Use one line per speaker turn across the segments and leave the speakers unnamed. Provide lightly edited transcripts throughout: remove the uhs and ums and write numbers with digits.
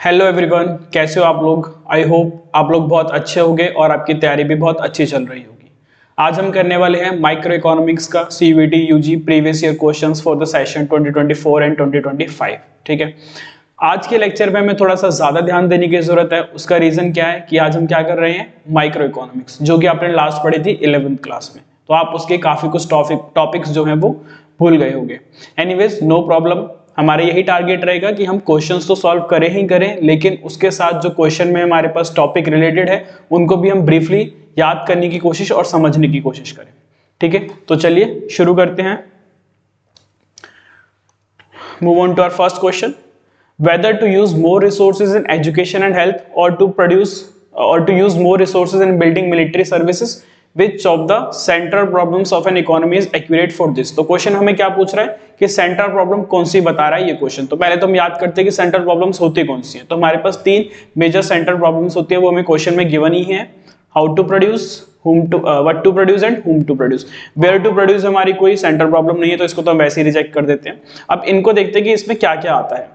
Hello everyone, कैसे हो आप लोग। आई होप आप लोग बहुत अच्छे होंगे और आपकी तैयारी भी बहुत अच्छी चल रही होगी। आज हम करने वाले हैं माइक्रो इकोनॉमिक्स का CUET UG previous year questions for the session 2024 and 2025। ठीक है, आज के लेक्चर में हमें थोड़ा सा ज्यादा ध्यान देने की जरूरत है। उसका रीजन क्या है कि आज हम क्या कर रहे हैं, माइक्रो इकोनॉमिक्स, जो कि आपने लास्ट पढ़ी थी 11th क्लास में। तो आप उसके काफी कुछ टॉपिक्स जो हैं वो भूल गए होंगे। एनीवेज, नो प्रॉब्लम, हमारा यही टारगेट रहेगा कि हम क्वेश्चंस तो सॉल्व करें ही करें, लेकिन उसके साथ जो क्वेश्चन में हमारे पास टॉपिक रिलेटेड है उनको भी हम ब्रीफली याद करने की कोशिश और समझने की कोशिश करें। ठीक है, तो चलिए शुरू करते हैं। Move on to our first question, whether to use more resources in education and health और to use more resources in building military services, Which of the central problems of an economy is accurate for this? तो question हमें क्या पूछ रहा है कि central problem कौन सी बता रहा है ये क्वेश्चन। तो पहले तो हम याद करते हैं कि सेंट्रल प्रॉब्लम्स होती कौन सी हैं। तो हमारे पास तीन मेजर सेंट्रल प्रॉब्लम्स होती है, वो हमें क्वेश्चन में गिवन ही है। How to produce, what to produce and whom to produce. Where to produce हमारी कोई सेंट्रल प्रॉब्लम नहीं है, तो इसको तो हम वैसे ही रिजेक्ट कर देते हैं। अब इनको देखते हैं कि इसमें क्या क्या आता है।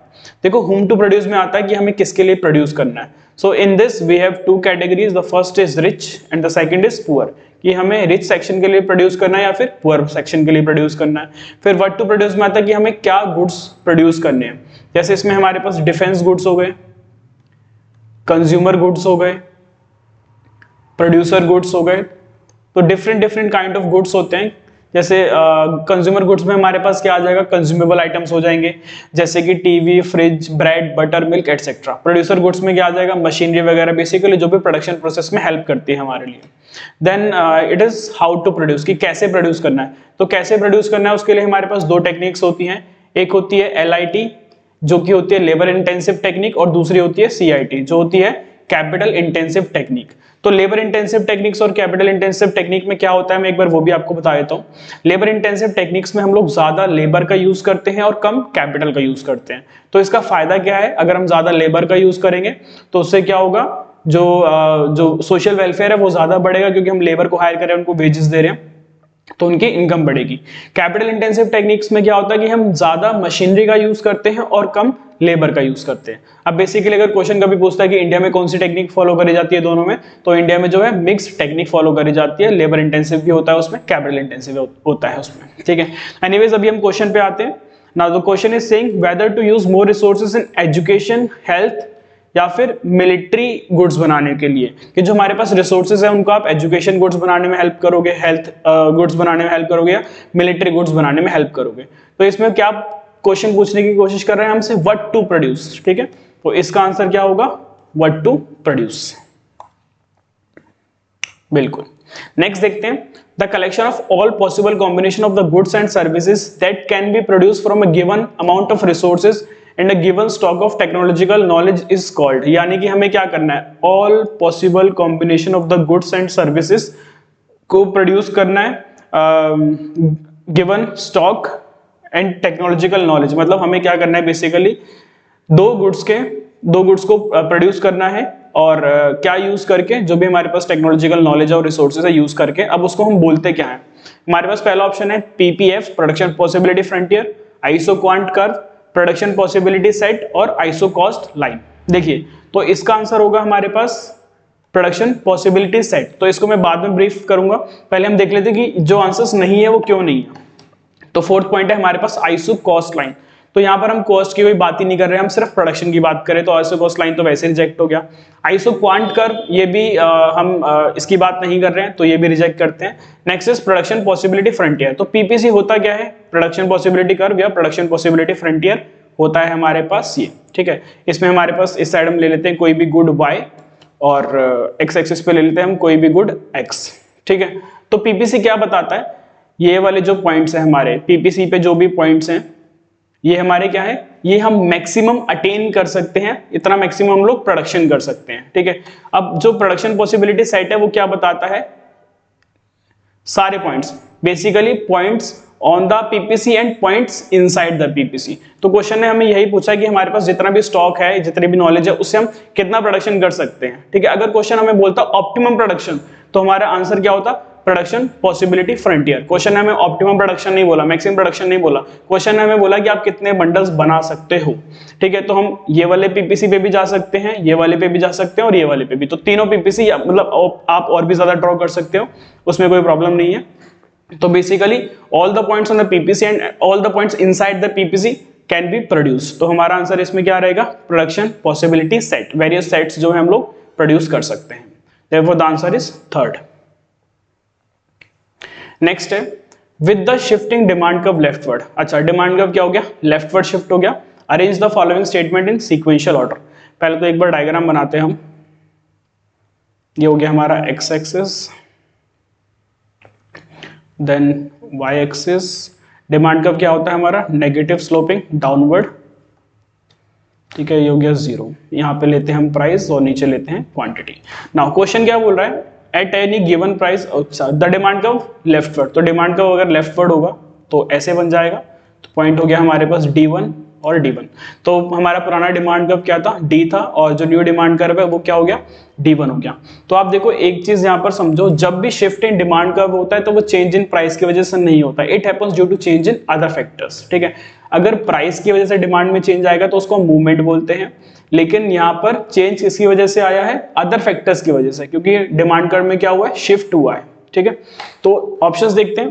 देखो, whom टू प्रोड्यूस में आता है कि हमें किसके लिए प्रोड्यूस करना है। So in this we have two categories, the first is rich and the second is poor, कि हमें रिच सेक्शन के लिए प्रोड्यूस करना है या फिर पुअर सेक्शन के लिए प्रोड्यूस करना है। फिर व्हाट टू प्रोड्यूस में आता है कि हमें क्या गुड्स प्रोड्यूस करने हैं। जैसे इसमें हमारे पास डिफेंस गुड्स हो गए, कंज्यूमर गुड्स हो गए, प्रोड्यूसर गुड्स हो गए। तो डिफरेंट काइंड ऑफ गुड्स होते हैं। जैसे कंज्यूमर गुड्स में हमारे पास क्या आ जाएगा, कंज्यूमेबल आइटम्स हो जाएंगे, जैसे कि TV, fridge, bread, butter, milk etcetera. Producer goods में क्या आ जाएगा, मशीनरी वगैरह, बेसिकली जो भी प्रोडक्शन प्रोसेस में हेल्प करती है हमारे लिए। Then it is how to produce, कि कैसे प्रोड्यूस करना है। तो कैसे प्रोड्यूस करना है उसके लिए हमारे पास दो टेक्निक्स होती हैं। एक होती है LIT, जो कि होती है लेबर इंटेंसिव टेक्निक, और दूसरी होती है CIT, जो होती है कैपिटल इंटेंसिव टेक्निक। तो लेबर इंटेंसिव टेक्निक्स और कैपिटल इंटेंसिव टेक्निक में क्या होता है, मैं एक बार वो भी आपको बता देता हूँ। लेबर इंटेंसिव टेक्निक्स में हम लोग ज्यादा लेबर का यूज करते हैं और कम कैपिटल का यूज करते हैं। तो इसका फायदा क्या है, अगर हम ज्यादा लेबर का यूज करेंगे तो उससे क्या होगा, जो सोशल वेलफेयर है वो ज्यादा बढ़ेगा, क्योंकि हम लेबर को हायर कर रहे हैं, उनको वेजेस दे रहे हैं, तो उनकी इनकम बढ़ेगी। कैपिटल इंटेंसिव टेक्निक्स में क्या होता है कि हम ज्यादा मशीनरी का यूज करते हैं और कम लेबर का यूज करते हैं। अब बेसिकली अगर क्वेश्चन कभी पूछता है कि इंडिया में कौन सी टेक्निक फॉलो करी जाती है दोनों में, तो इंडिया में जो है मिक्स टेक्निक फॉलो करी जाती है। लेबर इंटेंसिव भी होता है उसमें, कैपिटल इंटेंसिव होता है उसमें। ठीक है, एनीवेज अभी हम क्वेश्चन पे आते हैं। Now the question is saying whether to use more resources in education, health या फिर मिलिट्री गुड्स बनाने के लिए, कि जो हमारे पास रिसोर्सेज है उनको आप एजुकेशन गुड्स बनाने में हेल्प करोगे, हेल्थ गुड्स बनाने में हेल्प करोगे, या मिलिट्री गुड्स बनाने में हेल्प करोगे। तो इसमें क्या क्वेश्चन पूछने की कोशिश कर रहे हैं हमसे, व्हाट टू प्रोड्यूस। ठीक है, तो इसका आंसर क्या होगा, व्हाट टू प्रोड्यूस। बिल्कुल। नेक्स्ट देखते हैं, the collection of all possible combination of the goods and services that can be produce from a given amount of resources and a given stock of technological knowledge is called. यानी कि हमें क्या करना है, all possible combination of the goods and services को produce करना है given stock and technological knowledge. मतलब हमें क्या करना है, बेसिकली दो गुड्स को प्रोड्यूस करना है, और क्या यूज करके, जो भी हमारे पास टेक्नोलॉजिकल नॉलेज और रिसोर्सेज है यूज करके। अब उसको हम बोलते क्या है, हमारे पास पहला ऑप्शन है PPF, production possibility frontier, iso quant curve, production possibility set, और आइसो कॉस्ट लाइन। देखिए, तो इसका आंसर होगा हमारे पास प्रोडक्शन पॉसिबिलिटी सेट। तो इसको मैं बाद में ब्रीफ करूंगा, पहले हम देख लेते हैं कि जो आंसर्स नहीं है वो क्यों नहीं है। तो फोर्थ पॉइंट है हमारे पास आइसो कॉस्ट लाइन। तो यहां पर हम कॉस्ट की कोई बात ही नहीं कर रहे हैं, हम सिर्फ प्रोडक्शन की बात करें, तो आइसो कॉस्ट लाइन तो वैसे रिजेक्ट हो गया। आइसो क्वांट कर्व, ये भी हम इसकी बात नहीं कर रहे हैं, तो ये भी रिजेक्ट करते हैं। Next is production possibility frontier. तो PPC होता क्या है, प्रोडक्शन पॉसिबिलिटी कर्व या प्रोडक्शन पॉसिबिलिटी फ्रंटियर होता है हमारे पास ये। ठीक है, इसमें हमारे पास इस साइड हम ले लेते हैं कोई भी गुड Y, और X एक्सिस पे ले लेते हैं हम कोई भी गुड X। ठीक है, तो PPC क्या बताता है, ये वाले जो पॉइंट्स हैं हमारे PPC पे, जो भी पॉइंट्स हैं ये हमारे क्या है, ये हम मैक्सिमम अटेन कर सकते हैं, इतना मैक्सिमम हम लोग प्रोडक्शन कर सकते हैं। ठीक है, अब जो प्रोडक्शन पॉसिबिलिटी सेट है वो क्या बताता है, सारे points, basically points on the PPC and points inside the PPC। तो क्वेश्चन ने हमें यही पूछा कि हमारे पास जितना भी स्टॉक है, जितनी भी नॉलेज है, उससे हम कितना प्रोडक्शन कर सकते हैं। ठीक है, अगर क्वेश्चन हमें बोलता ऑप्टिमम प्रोडक्शन, तो हमारा आंसर क्या होता, प्रोडक्शन पॉसिबिलिटी फ्रंटियर। क्वेश्चन में हमें ऑप्टिमम प्रोडक्शन नहीं बोला, मैक्सिमम प्रोडक्शन नहीं बोला, क्वेश्चन में हमें बोला कि आप कितने बंडल्स बना सकते हो। ठीक है, तो हम ये वाले पीपीसी पे भी जा सकते हैं, ये वाले पे भी जा सकते हैं और ये वाले पे भी, तो तीनों पीपीसी मतलब आप और भी ज्यादा ड्रॉ कर सकते हो, उसमें कोई प्रॉब्लम नहीं है। तो basically all the points on the PPC and all the points inside the PPC can be produce. तो हमारा आंसर इसमें क्या रहेगा, production possibility set, various sets जो है हम लोग प्रोड्यूस कर सकते हैं। Therefore the answer is third. Next है with the shifting demand curve leftward. अच्छा, डिमांड कर्व क्या हो गया, लेफ्टवर्ड शिफ्ट हो गया। Arrange the following statement in sequential order. पहले तो एक बार डायग्राम बनाते हैं हम। ये हो गया हमारा X axis, then Y axis. Demand curve क्या होता है हमारा, नेगेटिव स्लोपिंग डाउनवर्ड। ठीक है, ये हो गया 0। यहाँ पे लेते हैं हम प्राइस और नीचे लेते हैं क्वांटिटी। नाउ क्वेश्चन क्या बोल रहा है, at any given price the demand curve leftward. तो डिमांड कर्व अगर लेफ्टवर्ड होगा तो ऐसे बन जाएगा। तो पॉइंट हो गया हमारे पास D1 और D1। तो हमारा पुराना डिमांड कर्व क्या था, D था, और जो न्यू डिमांड कर्व है वो क्या हो गया, D1 हो गया। तो आप देखो एक चीज यहाँ पर समझो, जब भी शिफ्ट इन डिमांड कर्व होता है तो वो चेंज इन प्राइस की वजह से नहीं होता है, it happens due to change in other factors. ठीक है, अगर प्राइस की वजह से डिमांड में चेंज आएगा तो उसको मूवमेंट बोलते हैं, लेकिन यहाँ पर चेंज किसकी वजह से आया है, अदर फैक्टर्स की वजह से, क्योंकि डिमांड कर्व में क्या हुआ है, शिफ्ट हुआ है। ठीक है, तो ऑप्शंस देखते हैं।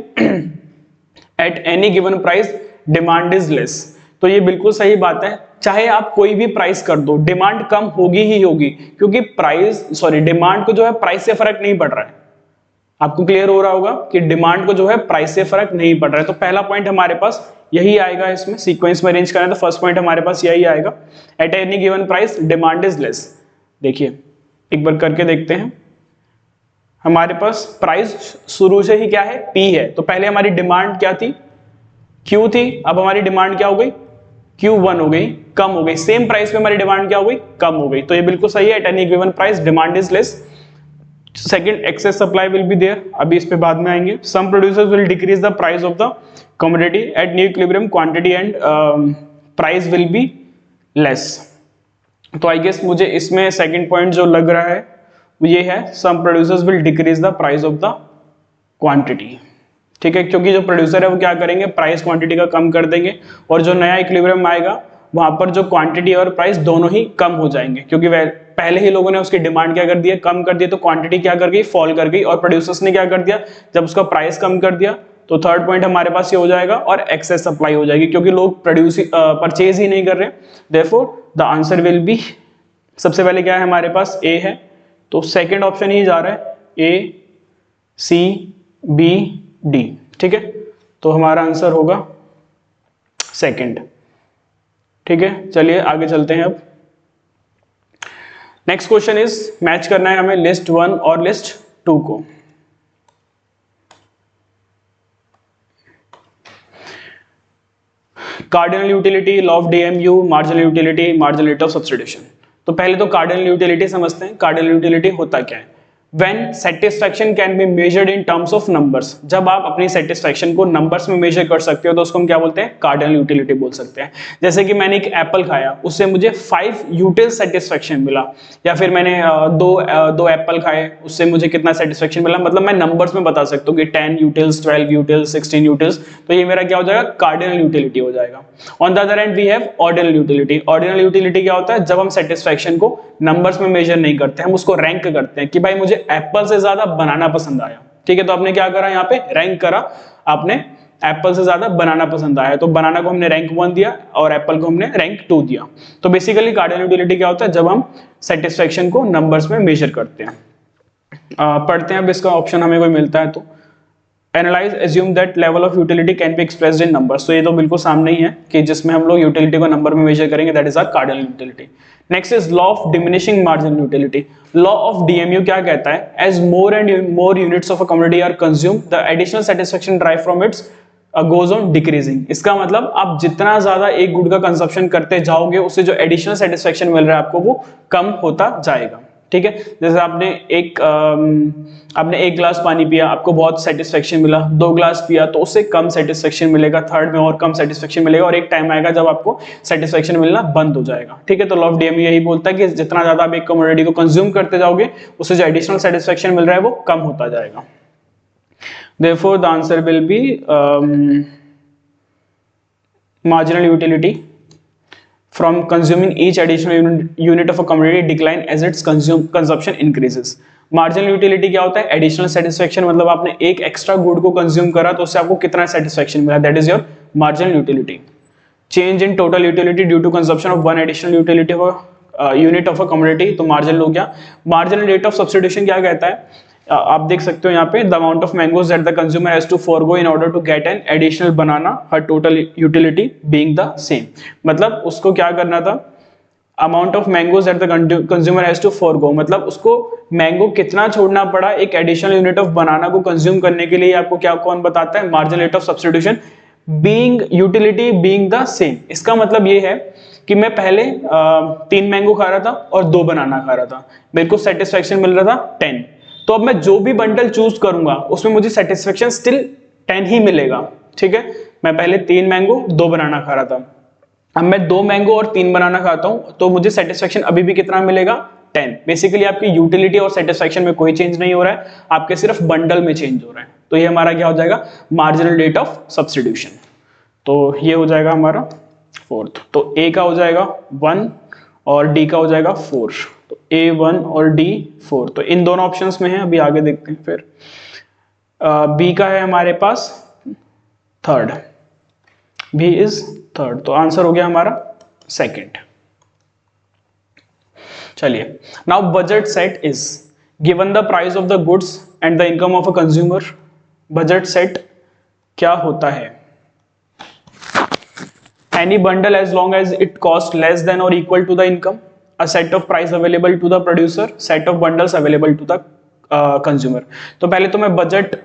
Eight any given price demand is less. तो ये बिल्कुल सही बात है, चाहे आप कोई भी प्राइस कर दो डिमांड कम होगी ही होगी, क्योंकि डिमांड को जो है प्राइस से फर्क नहीं पड़ रहा है। आपको क्लियर हो रहा होगा कि डिमांड को जो है प्राइस से फर्क नहीं पड़ रहा है। तो पहला पॉइंट हमारे पास यही आएगा, इसमें सीक्वेंस में अरेंज करें तो फर्स्ट पॉइंट हमारे पास यही आएगा, eight any given price demand is less. देखिए एक बार करके देखते हैं। हमारे पास प्राइस शुरू से ही क्या है, P है। तो पहले हमारी डिमांड क्या थी, Q थी, अब हमारी डिमांड क्या हो गई, Q1 हो गई, कम हो गई। सेम प्राइस पे हमारी डिमांड क्या हो गई, कम हो गई। तो ये बिल्कुल सही है, at any given price demand is less. Second, excess supply will be there, अभी इस पे बाद में आएंगे। Some producers will decrease the price of the commodity at new equilibrium, quantity and price will be less. तो I guess मुझे इसमें second point जो लग रहा है वो ये है, some producers will decrease the price of the quantity. ठीक है, क्योंकि जो प्रोड्यूसर है वो क्या करेंगे, प्राइस क्वांटिटी का कम कर देंगे, और जो नया इक्विलिब्रियम आएगा वहां पर जो क्वांटिटी और प्राइस दोनों ही कम हो जाएंगे, क्योंकि पहले ही लोगों ने उसकी डिमांड क्या कर दिया, कम कर दिया, तो क्वांटिटी क्या कर गई, फॉल कर गई, और प्रोड्यूसर्स ने क्या कर दिया, जब उसका प्राइस कम कर दिया तो थर्ड पॉइंट हमारे पास ये हो जाएगा, और एक्सेस सप्लाई हो जाएगी, क्योंकि लोग परचेज ही नहीं कर रहे। Therefore the answer will be, सबसे पहले क्या है हमारे पास, ए है, तो सेकेंड ऑप्शन ही जा रहा है, A, C, B, D। ठीक है, तो हमारा आंसर होगा सेकंड। ठीक है, चलिए आगे चलते हैं। अब नेक्स्ट क्वेश्चन इज, मैच करना है हमें लिस्ट 1 और लिस्ट 2 को। Cardinal utility, law of DMU, marginal utility, marginal rate of substitution. तो पहले तो कार्डिनल यूटिलिटी समझते हैं। कार्डिनल यूटिलिटी होता क्या है, When satisfaction can be measured in terms of numbers, जब आप अपनी satisfaction को numbers में measure कर सकते हो तो उसको हम क्या बोलते हैं, कार्डिनल यूटिलिटी बोल सकते हैं। जैसे कि मैंने एक एप्पल खाया, उससे मुझे 5 यूटिल सेटिस्फेक्शन मिला, या फिर मैंने दो एप्पल खाए, उससे मुझे कितना सेटिस्फेक्शन मिला, मतलब मैं नंबर्स में बता सकता हूँ कि 10 यूटिल्स, 12 यूटिल्स, 16 यूटिल्स। तो ये मेरा क्या हो जाएगा, कार्डिनल यूटिलिटी हो जाएगा। On the other end we have ordinal utility. Ordinal utility क्या होता है, जब हम सेटिस्फेक्शन को नंबर्स में मेजर नहीं करते, हम उसको रैंक करते हैं कि भाई मुझे एप्पल से ज्यादा बनाना पसंद आया। ठीक है, तो आपने क्या करा, यहाँ पे रैंक करा, आपने एप्पल से ज्यादा बनाना पसंद आया, तो बनाना को हमने रैंक 1 दिया और एप्पल को हमने रैंक 2 दिया। तो बेसिकली कार्डिनल यूटिलिटी क्या होता है, जब हम सेटिस्फेक्शन को नंबर्स में मेजर करते हैं। पढ़ते हैं अब इसका ऑप्शन हमें कोई मिलता है तो, analyse assume that level of utility can be expressed in numbers. तो ये तो बिल्कुल सामने ही है कि जिसमें हम लोग यूटिलिटी को नंबर में मेजर करेंगे, that is our cardinal utility. Next is law of diminishing marginal utility. Law of DMU क्या कहता है, as more and more units of a commodity are consume, the additional satisfaction derived from its goes on decreasing. इसका मतलब आप जितना ज्यादा एक good का कंजप्शन करते जाओगे, उससे जो एडिशनल सेटिस्फेक्शन मिल रहा है आपको वो कम होता जाएगा। ठीक है, जैसे आपने एक गिलास पानी पिया, आपको बहुत सेटिस्फेक्शन मिला, 2 गिलास पिया तो उससे कम सेटिस्फेक्शन मिलेगा, थर्ड में और कम सेटिस्फेक्शन मिलेगा, और एक टाइम आएगा जब आपको सेटिस्फेक्शन मिलना बंद हो जाएगा। ठीक है, तो लॉ ऑफ डीएमयू यही बोलता है कि जितना ज्यादा आप एक कमोडिटी को कंज्यूम करते जाओगे, उससे जो एडिशनल सेटिस्फेक्शन मिल रहा है वो कम होता जाएगा। Therefore, the answer will be marginal utility from consuming each additional unit of a commodity decline as its consumption increases. Marginal utility क्या होता है? एडिशनल सेटिस्फेक्शन, मतलब आपने एक एक्स्ट्रा गुड को कंज्यूम करा तो उससे आपको कितना सेटिस्फेक्शन मिला, that is your marginal utility. Change in total utility due to consumption of one additional utility unit of a commodity, तो मार्जिनल हो गया. मार्जिनल रेट ऑफ सब्स्टिट्यूशन क्या कहता है? आप देख सकते हो यहाँ पे, the amount of mangoes that the consumer has to forgo in order to get an additional banana, her total utility being the same. मतलब उसको क्या करना था? Amount of mangoes that the consumer has to forgo, मतलब उसको mango कितना छोड़ना पड़ा एक एडिशनल यूनिट ऑफ बनाना को कंज्यूम करने के लिए. आपको क्या कौन बताता है? Marginal rate of substitution being utility being the same. इसका मतलब ये है कि मैं पहले 3 मैंगो खा रहा था और 2 बनाना खा रहा था, मेरे को सेटिस्फेक्शन मिल रहा था 10. तो अब मैं जो भी बंडल चूज करूंगा उसमें मुझे सेटिस्फेक्शन स्टिल 10 ही मिलेगा. ठीक है, मैं पहले 3 मैंगो 2 बनाना खा रहा था, अब मैं 2 मैंगो और 3 बनाना खाता हूं तो मुझे सेटिस्फेक्शन अभी भी कितना मिलेगा? 10. बेसिकली आपकी यूटिलिटी और सेटिस्फेक्शन में कोई चेंज नहीं हो रहा है, आपके सिर्फ बंडल में चेंज हो रहा है. तो ये हमारा क्या हो जाएगा? Marginal rate of substitution. तो ये हो जाएगा हमारा फोर्थ. तो ए का हो जाएगा 1 और डी का हो जाएगा 4. तो ए 1 और डी 4, तो इन दोनों ऑप्शंस में है. अभी आगे देखते हैं. फिर बी का है हमारे पास थर्ड, बी इज थर्ड, तो आंसर हो गया हमारा सेकंड. चलिए, now budget set is given the price of the goods and the income of a consumer. Budget set क्या होता है? Any bundle as long as it cost less than or equal to the income, a set of price available to the producer, set of bundles available to the consumer. तो पहले तो मैं budget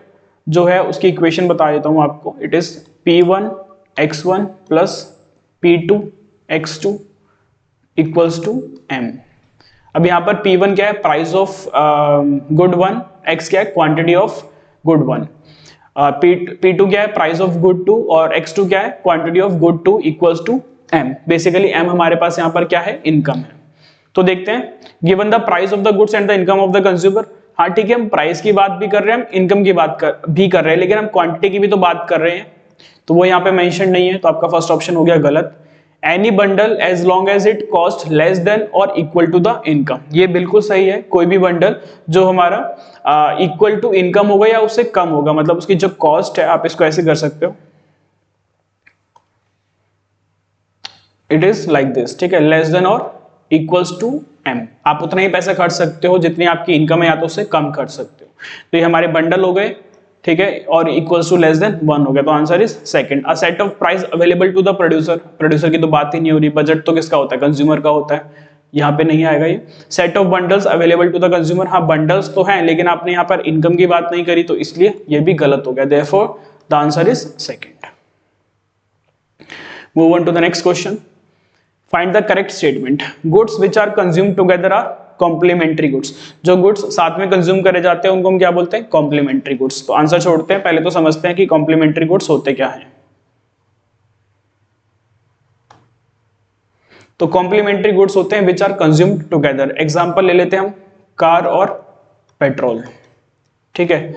जो है उसकी इक्वेशन बता देता हूँ आपको. It is P1 X1 plus P2 X2 equals to M. अब यहाँ पर P1 क्या है? प्राइस ऑफ गुड 1, X क्या है? क्वांटिटी ऑफ गुड 1, P2 क्या है? प्राइस ऑफ गुड 2, और X2 क्या है? Quantity of good 2 equals to M. Basically M हमारे पास यहाँ पर क्या है? इनकम है. तो देखते हैं, given the price of the goods and the income of the consumer. हाँ ठीक है, हम प्राइस की बात भी कर रहे हैं, हम इनकम की बात भी कर रहे हैं, लेकिन हम क्वांटिटी की भी तो बात कर रहे हैं, तो वो यहाँ पे मेंशन नहीं है, तो आपका फर्स्ट ऑप्शन हो गया गलत. Any bundle as long as it cost less than और इक्वल टू द इनकम, ये बिल्कुल सही है. कोई भी बंडल जो हमारा इक्वल टू इनकम होगा या उससे कम होगा, मतलब उसकी जो कॉस्ट है, आप इसको ऐसे कर सकते हो, इट इज लाइक दिस. ठीक है, लेस देन और इक्वल्स टू M. आप उतना ही पैसा खर्च सकते हो जितनी आपकी इनकम है, या तो उससे कम खर्च सकते हो. तो ये हमारे बंडल हो गए. ठीक है, और इक्वल्स टू लेस देन 1 हो गया, तो answer is second. A set of price available to the producer. Producer की तो बात ही नहीं हो रही, बजट तो किसका होता है? कंज्यूमर का होता है, यहाँ पे नहीं आएगा ये. Set of bundles available to the consumer, हाँ बंडल्स तो हैं, लेकिन आपने यहाँ पर इनकम की बात नहीं करी, तो इसलिए ये भी गलत हो गया. Therefore the answer is second. Move on to the next question. Find the correct statement. Goods which are consumed together are complementary goods. जो गुड्स साथ में कंज्यूम करे जाते हैं उनको हम क्या बोलते हैं? Complementary goods. तो आंसर छोड़ते हैं, पहले तो समझते हैं कि कॉम्प्लीमेंट्री गुड्स होते क्या हैं. तो कॉम्प्लीमेंट्री गुड्स होते हैं which are consumed together. Example ले लेते हैं हम, कार और पेट्रोल. ठीक है,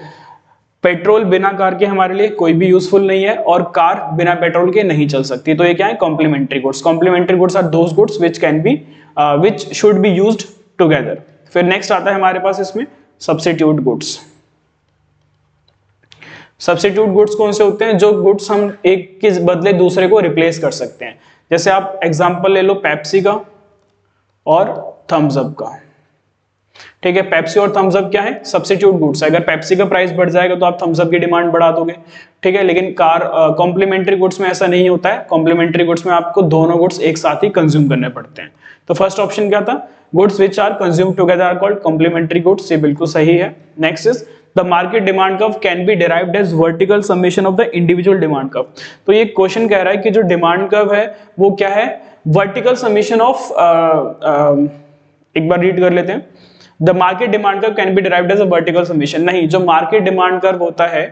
पेट्रोल बिना कार के हमारे लिए कोई भी यूजफुल नहीं है, और कार बिना पेट्रोल के नहीं चल सकती. तो ये क्या है? Complementary goods. Complementary goods are those goods which can be which should be used together. फिर नेक्स्ट आता है हमारे पास इसमें सब्स्टिट्यूट गुड्स. सब्स्टिट्यूट गुड्स कौन से होते हैं? जो गुड्स हम एक के बदले दूसरे को रिप्लेस कर सकते हैं. जैसे आप एग्जांपल ले लो पेप्सी का और थम्स अप का. ठीक है, पेप्सी और थम्स अप क्या है? Substitute goods. अगर पेप्सी का प्राइस बढ़ जाएगा तो आप थम्स अप की डिमांड बढ़ा दोगे. ठीक है, लेकिन कार कॉम्प्लीमेंट्री गुड्स में ऐसा नहीं होता है. कॉम्प्लीमेंट्री गुड्स में आपको दोनों गुड्स एक साथ ही कंज्यूम करने पड़ते हैं. तो फर्स्ट ऑप्शन क्या था? Goods which are consumed together are called complementary goods. ये बिल्कुल सही है. Next is the market demand curve can be derived as vertical summation of the individual demand curve. तो ये क्वेश्चन कह रहा है कि जो डिमांड कर्व है वो क्या है? वर्टिकल समेशन ऑफ, एक बार रीड कर लेते हैं. The market demand curve can be derived as a vertical summation. नहीं, जो मार्केट डिमांड कर्व होता है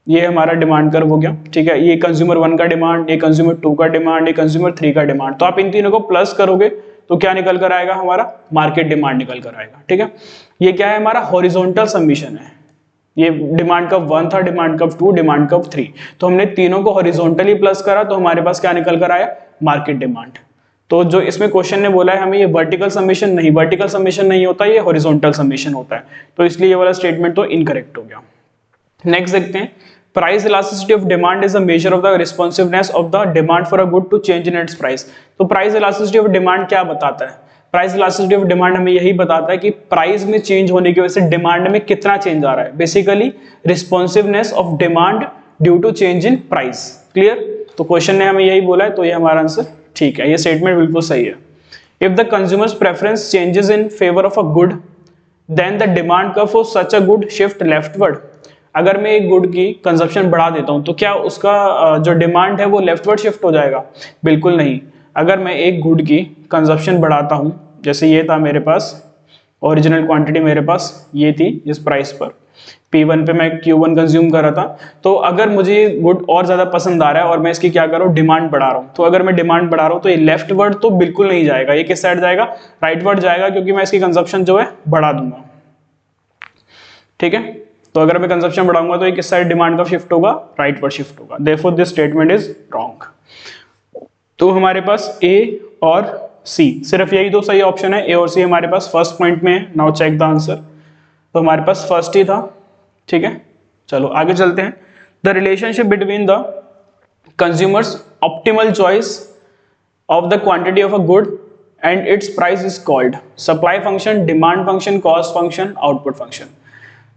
ये हमारा डिमांड कर्व हो गया. ठीक है, ये कंज्यूमर 1 का डिमांड, ये कंज्यूमर 2 का डिमांड, ये कंज्यूमर 3 का डिमांड. तो आप इन तीनों को प्लस करोगे तो क्या निकल कर आएगा? हमारा मार्केट डिमांड निकल कर आएगा. ठीक है, ये क्या है? हमारा हॉरिजॉन्टल समेशन है. ये डिमांड कर्व 1 था, डिमांड कर्व 2, डिमांड कर्व 3। तो हमने तीनों को हॉरिजॉन्टली प्लस करा तो हमारे पास क्या निकल कर आया, मार्केट डिमांड। तो जो इसमें क्वेश्चन ने बोला है हमें ये वर्टिकल समेशन नहीं, वर्टिकल समेशन नहीं होता, ये हॉरिजॉन्टल समेशन होता है, तो इसलिए ये वाला स्टेटमेंट तो इनकरेक्ट हो गया। नेक्स्ट देखते हैं, price elasticity of demand is a measure of the responsiveness of the demand for a good to change in its price. तो प्राइस इलास्टिसिटी ऑफ डिमांड क्या बताता है, प्राइस इलास्टिसिटी ऑफ डिमांड हमें यही बताता है कि प्राइस में चेंज होने की वजह से डिमांड में कितना चेंज आ रहा है, basically responsiveness of demand due to change in price. Clear, तो क्वेश्चन ने हमें यही बोला है, तो ये हमारा आंसर ठीक है, ये स्टेटमेंट बिल्कुल सही है। If the consumer's preference changes in favour of a good then the demand curve for such a good shift leftward. अगर मैं एक गुड की कंजप्शन बढ़ा देता हूं तो क्या उसका जो डिमांड है वो लेफ्टवर्ड शिफ्ट हो जाएगा, बिल्कुल नहीं। अगर मैं एक गुड की कंजप्शन बढ़ाता हूं, जैसे ये था मेरे पास ओरिजिनल क्वांटिटी, मेरे पास ये थी इस प्राइस पर, P1 पे मैं Q1 कंज्यूम कर रहा था, तो अगर मुझे गुड और ज्यादा पसंद आ रहा है और मैं इसकी क्या कर रहा हूँ, डिमांड बढ़ा रहा हूँ, तो अगर मैं डिमांड बढ़ा रहा हूँ तो ये लेफ्टवर्ड तो बिल्कुल नहीं जाएगा, ये किस साइड जाएगा, राइटवर्ड जाएगा, क्योंकि मैं इसकी कंजप्शन जो है बढ़ा दूंगा। ठीक है, तो अगर मैं कंजप्शन बढ़ाऊंगा तो ये किस साइड डिमांड का शिफ्ट होगा, राइटवर्ड शिफ्ट होगा। Therefore this statement is wrong. तो हमारे पास ए और सी, सिर्फ यही दो सही ऑप्शन है, ए और सी हमारे पास फर्स्ट पॉइंट में है। नाउ चेक द आंसर, तो हमारे पास फर्स्ट ही था। ठीक है, चलो आगे चलते हैं। The relationship between the consumers optimal choice of the quantity of a good and it's price is called supply function, demand function, cost function, output function.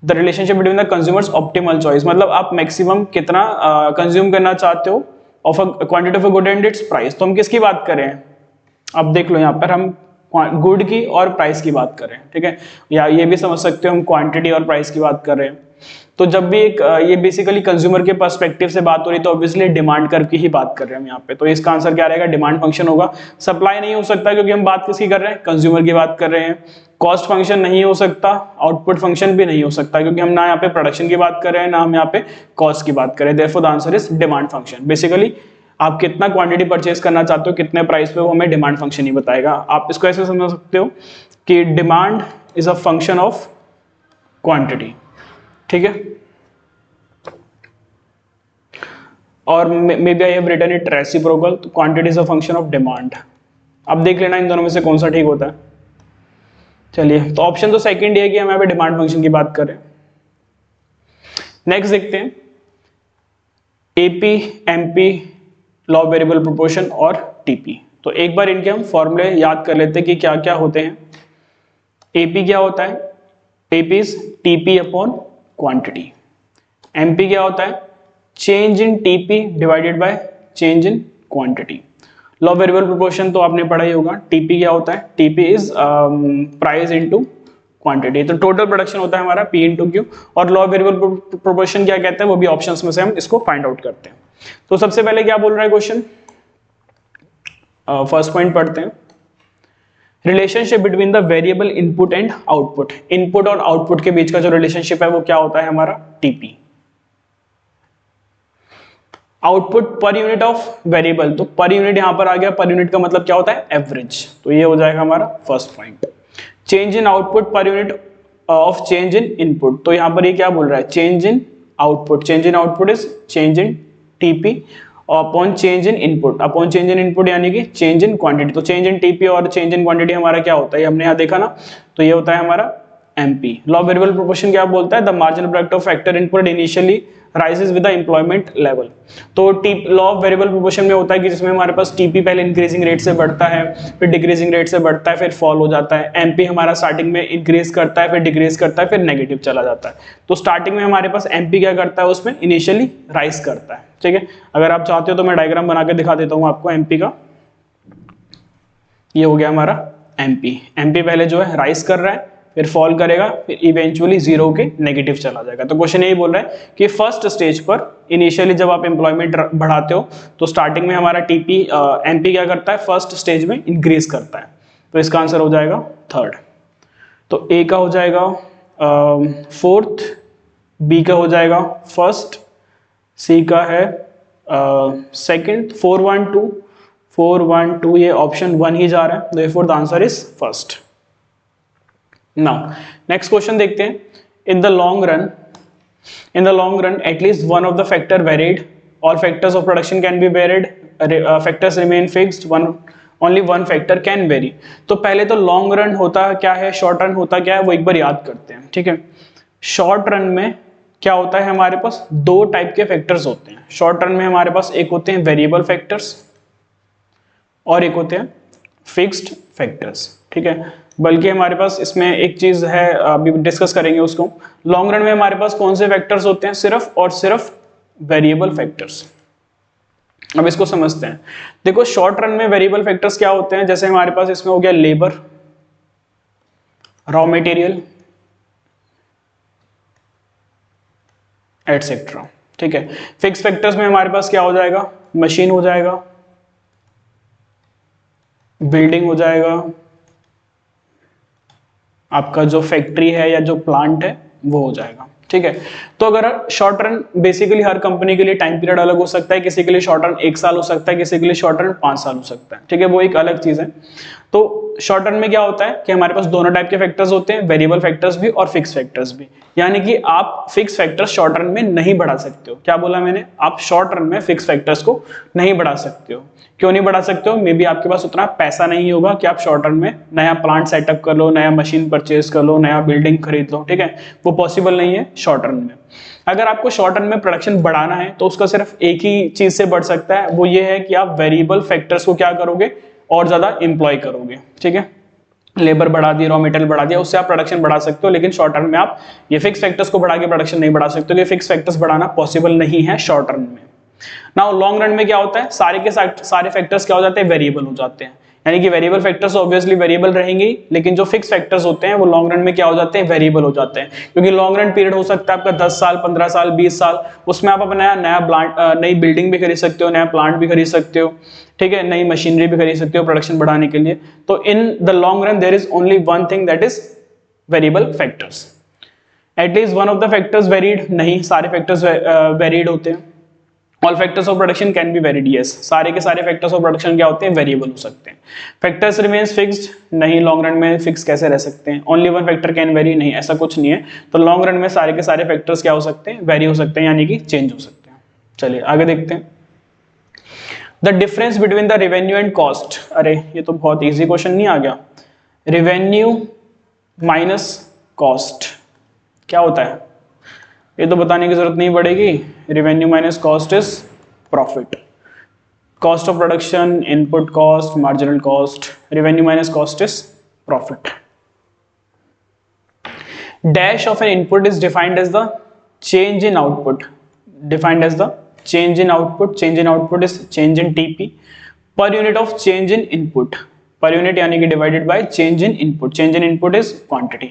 The relationship between the consumers optimal choice मतलब आप maximum कितना consume करना चाहते हो of a quantity of a good and it's price. तो हम किसकी बात कर रहे हैं, अब देख लो यहाँ पर हम गुड की और प्राइस की बात कर रहे हैं। ठीक है, या ये भी समझ सकते हो हम क्वांटिटी और प्राइस की बात कर रहे हैं। तो जब भी एक ये बेसिकली कंज्यूमर के पर्सपेक्टिव से बात हो रही तो ऑब्वियसली डिमांड कर्व की ही बात कर रहे हैं हम यहाँ पे, तो इसका आंसर क्या रहेगा, डिमांड फंक्शन होगा। सप्लाई नहीं हो सकता क्योंकि हम बात किसकी कर रहे हैं, कंज्यूमर की बात कर रहे हैं। कॉस्ट फंक्शन नहीं हो सकता, आउटपुट फंक्शन भी नहीं हो सकता क्योंकि हम ना यहाँ पे प्रोडक्शन की बात कर रहे हैं ना हम यहाँ पे कॉस्ट की बात कर रहे हैं। Therefore the answer is demand function. Basically आप कितना क्वांटिटी परचेज करना चाहते हो, कितने प्राइस पे, वो हमें डिमांड फंक्शन ही बताएगा। आप इसको ऐसे समझ सकते हो कि demand is a function of quantity. ठीक है, और maybe I have written it reciprocal, तो quantity is a function of demand. अब देख लेना इन दोनों में से कौन सा ठीक होता है। चलिए, तो ऑप्शन तो सेकंड ही है कि हम यहाँ पे डिमांड फंक्शन की बात करें। नेक्स्ट देखते हैं, AP, MP, law variable proportion और टीपी। तो एक बार इनके हम फॉर्मूले याद कर लेते हैं कि क्या क्या होते हैं। एपी क्या होता है, AP is TP upon quantity. MP क्या होता है, change in TP divided by change in quantity. Law variable proportion तो आपने पढ़ा ही होगा। टीपी क्या होता है, TP is price into quantity. तो टोटल प्रोडक्शन होता है हमारा पी इंटू क्यू। और लॉ वेरिएबल प्रोपोर्शन क्या कहता है वो भी ऑप्शंस में से हम इसको फाइंड आउट करते हैं। तो सबसे पहले क्या बोल रहा है क्वेश्चन, फर्स्ट पॉइंट पढ़ते हैं, relationship between the variable input and output. Input और आउटपुट के बीच का जो रिलेशनशिप है वो क्या होता है हमारा, TP. Output per unit of variable, तो पर यूनिट यहां पर आ गया, पर यूनिट का मतलब क्या होता है, एवरेज। तो ये हो जाएगा हमारा first point. Change in output per unit of change in input, तो यहां पर ये क्या बोल रहा है, change in output. Change in output is change in TP upon change in input, upon change in input यानी कि चेंज इन क्वांटिटी। तो चेंज इन टीपी और चेंज इन क्वांटिटी हमारा क्या होता है, हमने यहाँ देखा ना, तो ये होता है हमारा एमपी। लॉ वेरिएबल प्रोपोर्शन क्या बोलता है, the marginal product of factor input initially rises with the employment level. तो लॉ ऑफ वेरिएबल प्रोपोर्शन में होता है कि जिसमें हमारे पास टीपी पहले इंक्रीजिंग रेट से बढ़ता है, फिर डिक्रीजिंग रेट से बढ़ता है, फिर फॉल हो जाता है। एमपी हमारा स्टार्टिंग में इंक्रीज करता है, फिर डिक्रीज करता है, फिर नेगेटिव चला जाता है। तो स्टार्टिंग में हमारे पास एमपी क्या करता है, उसमें इनिशियली राइज करता है। ठीक है, अगर आप चाहते हो तो मैं डायग्राम बना के दिखा देता हूँ आपको एमपी का। ये हो गया हमारा एमपी। एमपी पहले जो है राइज कर रहा है, फिर फॉल करेगा, फिर इवेंचुअली जीरो के नेगेटिव चला जाएगा। तो क्वेश्चन यही बोल रहा है कि फर्स्ट स्टेज पर इनिशियली जब आप एम्प्लॉयमेंट बढ़ाते हो तो स्टार्टिंग में हमारा टीपी एमपी क्या करता है, फर्स्ट स्टेज में इंक्रीज करता है। तो इसका आंसर हो जाएगा थर्ड। तो ए का हो जाएगा फोर्थ, बी का हो जाएगा फर्स्ट, सी का है सेकंड, 412 412 ये ऑप्शन 1 ही जा रहा है। Therefore the answer is first. Now next question देखते हैं, इन the long run In the long run, at least one of the factor varied. All factors of production can be varied. Factors remain fixed. Only one factor can vary. तो पहले तो long run होता क्या है, short run होता क्या है, वो एक बार याद करते हैं, ठीक है। शॉर्ट रन में क्या होता है, हमारे पास दो टाइप के फैक्टर्स होते हैं। शॉर्ट रन में हमारे पास एक होते हैं वेरिएबल फैक्टर्स और एक होते हैं फिक्स्ड फैक्टर्स, ठीक है। बल्कि हमारे पास इसमें एक चीज है, अभी डिस्कस करेंगे उसको। लॉन्ग रन में हमारे पास कौन से फैक्टर्स होते हैं, सिर्फ और सिर्फ वेरिएबल फैक्टर्स। अब इसको समझते हैं। देखो शॉर्ट रन में वेरिएबल फैक्टर्स क्या होते हैं, जैसे हमारे पास इसमें हो गया लेबर, रॉ मटेरियल एटसेट्रा, ठीक है। फिक्स फैक्टर्स में हमारे पास क्या हो जाएगा, मशीन हो जाएगा, बिल्डिंग हो जाएगा, आपका जो फैक्ट्री है या जो प्लांट है वो हो जाएगा, ठीक है। तो अगर शॉर्ट रन बेसिकली हर कंपनी के लिए टाइम पीरियड अलग हो सकता है, किसी के लिए शॉर्ट रन 1 साल हो सकता है, किसी के लिए शॉर्ट रन 5 साल हो सकता है, ठीक है, वो एक अलग चीज है। तो शॉर्ट रन में क्या होता है कि हमारे पास दोनों टाइप के फैक्टर्स होते हैं, वेरिएबल फैक्टर्स भी और फिक्स फैक्टर्स भी। यानी कि आप फिक्स फैक्टर्स शॉर्ट रन में नहीं बढ़ा सकते हो। क्या बोला मैंने, आप शॉर्ट रन में फिक्स फैक्टर्स को नहीं बढ़ा सकते हो। क्यों नहीं बढ़ा सकते हो, मे बी आपके पास उतना पैसा नहीं होगा कि आप शॉर्ट रन में नया प्लांट सेटअप कर लो, नया मशीन परचेज कर लो, नया बिल्डिंग खरीद लो, ठीक है, वो पॉसिबल नहीं है शॉर्ट रन में। अगर आपको शॉर्ट रन में प्रोडक्शन बढ़ाना है तो उसका सिर्फ एक ही चीज से बढ़ सकता है, वो ये है कि आप वेरिएबल फैक्टर्स को क्या करोगे, और ज्यादा इंप्लॉय करोगे, ठीक है। लेबर बढ़ा दिया, रॉ मटेरियल बढ़ा दिया, उससे आप प्रोडक्शन बढ़ा सकते हो, लेकिन शॉर्ट रन में आप ये फिक्स फैक्टर्स को बढ़ा के प्रोडक्शन नहीं बढ़ा सकते, क्योंकि फिक्स फैक्टर्स बढ़ाना पॉसिबल नहीं है शॉर्ट रन में। नाउ लॉन्ग रन में क्या होता है, सारे के सारे फैक्टर्स क्या हो जाते हैं, वेरिएबल हो जाते हैं। यानी कि वेरिएबल फैक्टर्स ऑब्वियसली वेरिएबल रहेंगे ही, लेकिन जो फिक्स फैक्टर्स होते हैं वो लॉन्ग रन में क्या हो जाते हैं, वेरिएबल हो जाते हैं। क्योंकि लॉन्ग रन पीरियड हो सकता है आपका 10 साल, 15 साल, 20 साल, उसमें आप अपना नया प्लांट, नई बिल्डिंग भी खरीद सकते हो, नया प्लांट भी खरीद सकते हो, ठीक है, नई मशीनरी भी खरीद सकते हो प्रोडक्शन बढ़ाने के लिए। तो in the long run there is only one thing, that is variable factors. At least one of the factors varied, नहीं सारे फैक्टर्स वेरीड होते हैं। All factors of production can be varied, yes, सारे के सारे फैक्टर्स ऑफ प्रोडक्शन क्या होते हैं, वेरिएबल हो सकते हैं। फैक्टर्स रिमेन्स फिक्स्ड, नहीं, लॉन्ग रन में फिक्स कैसे रह सकते हैं। Only one factor can very, नहीं, ऐसा कुछ नहीं है। तो लॉन्ग रन में सारे के सारे फैक्टर्स क्या हो सकते हैं, वेरी हो सकते हैं, यानी कि चेंज हो सकते हैं। चलिए आगे देखते हैं। The difference between the revenue and cost. अरे ये तो बहुत ईजी क्वेश्चन नहीं आ गया। रेवेन्यू माइनस कॉस्ट क्या होता है, ये तो बताने की जरूरत नहीं पड़ेगी। Revenue minus cost is profit, cost of production, input cost, marginal cost, revenue minus cost is profit. Dash of an input is defined as the change in output, defined as the change in output, change in output is change in TP per unit of change in input, per unit यानी कि divided by change in input, change in input is quantity।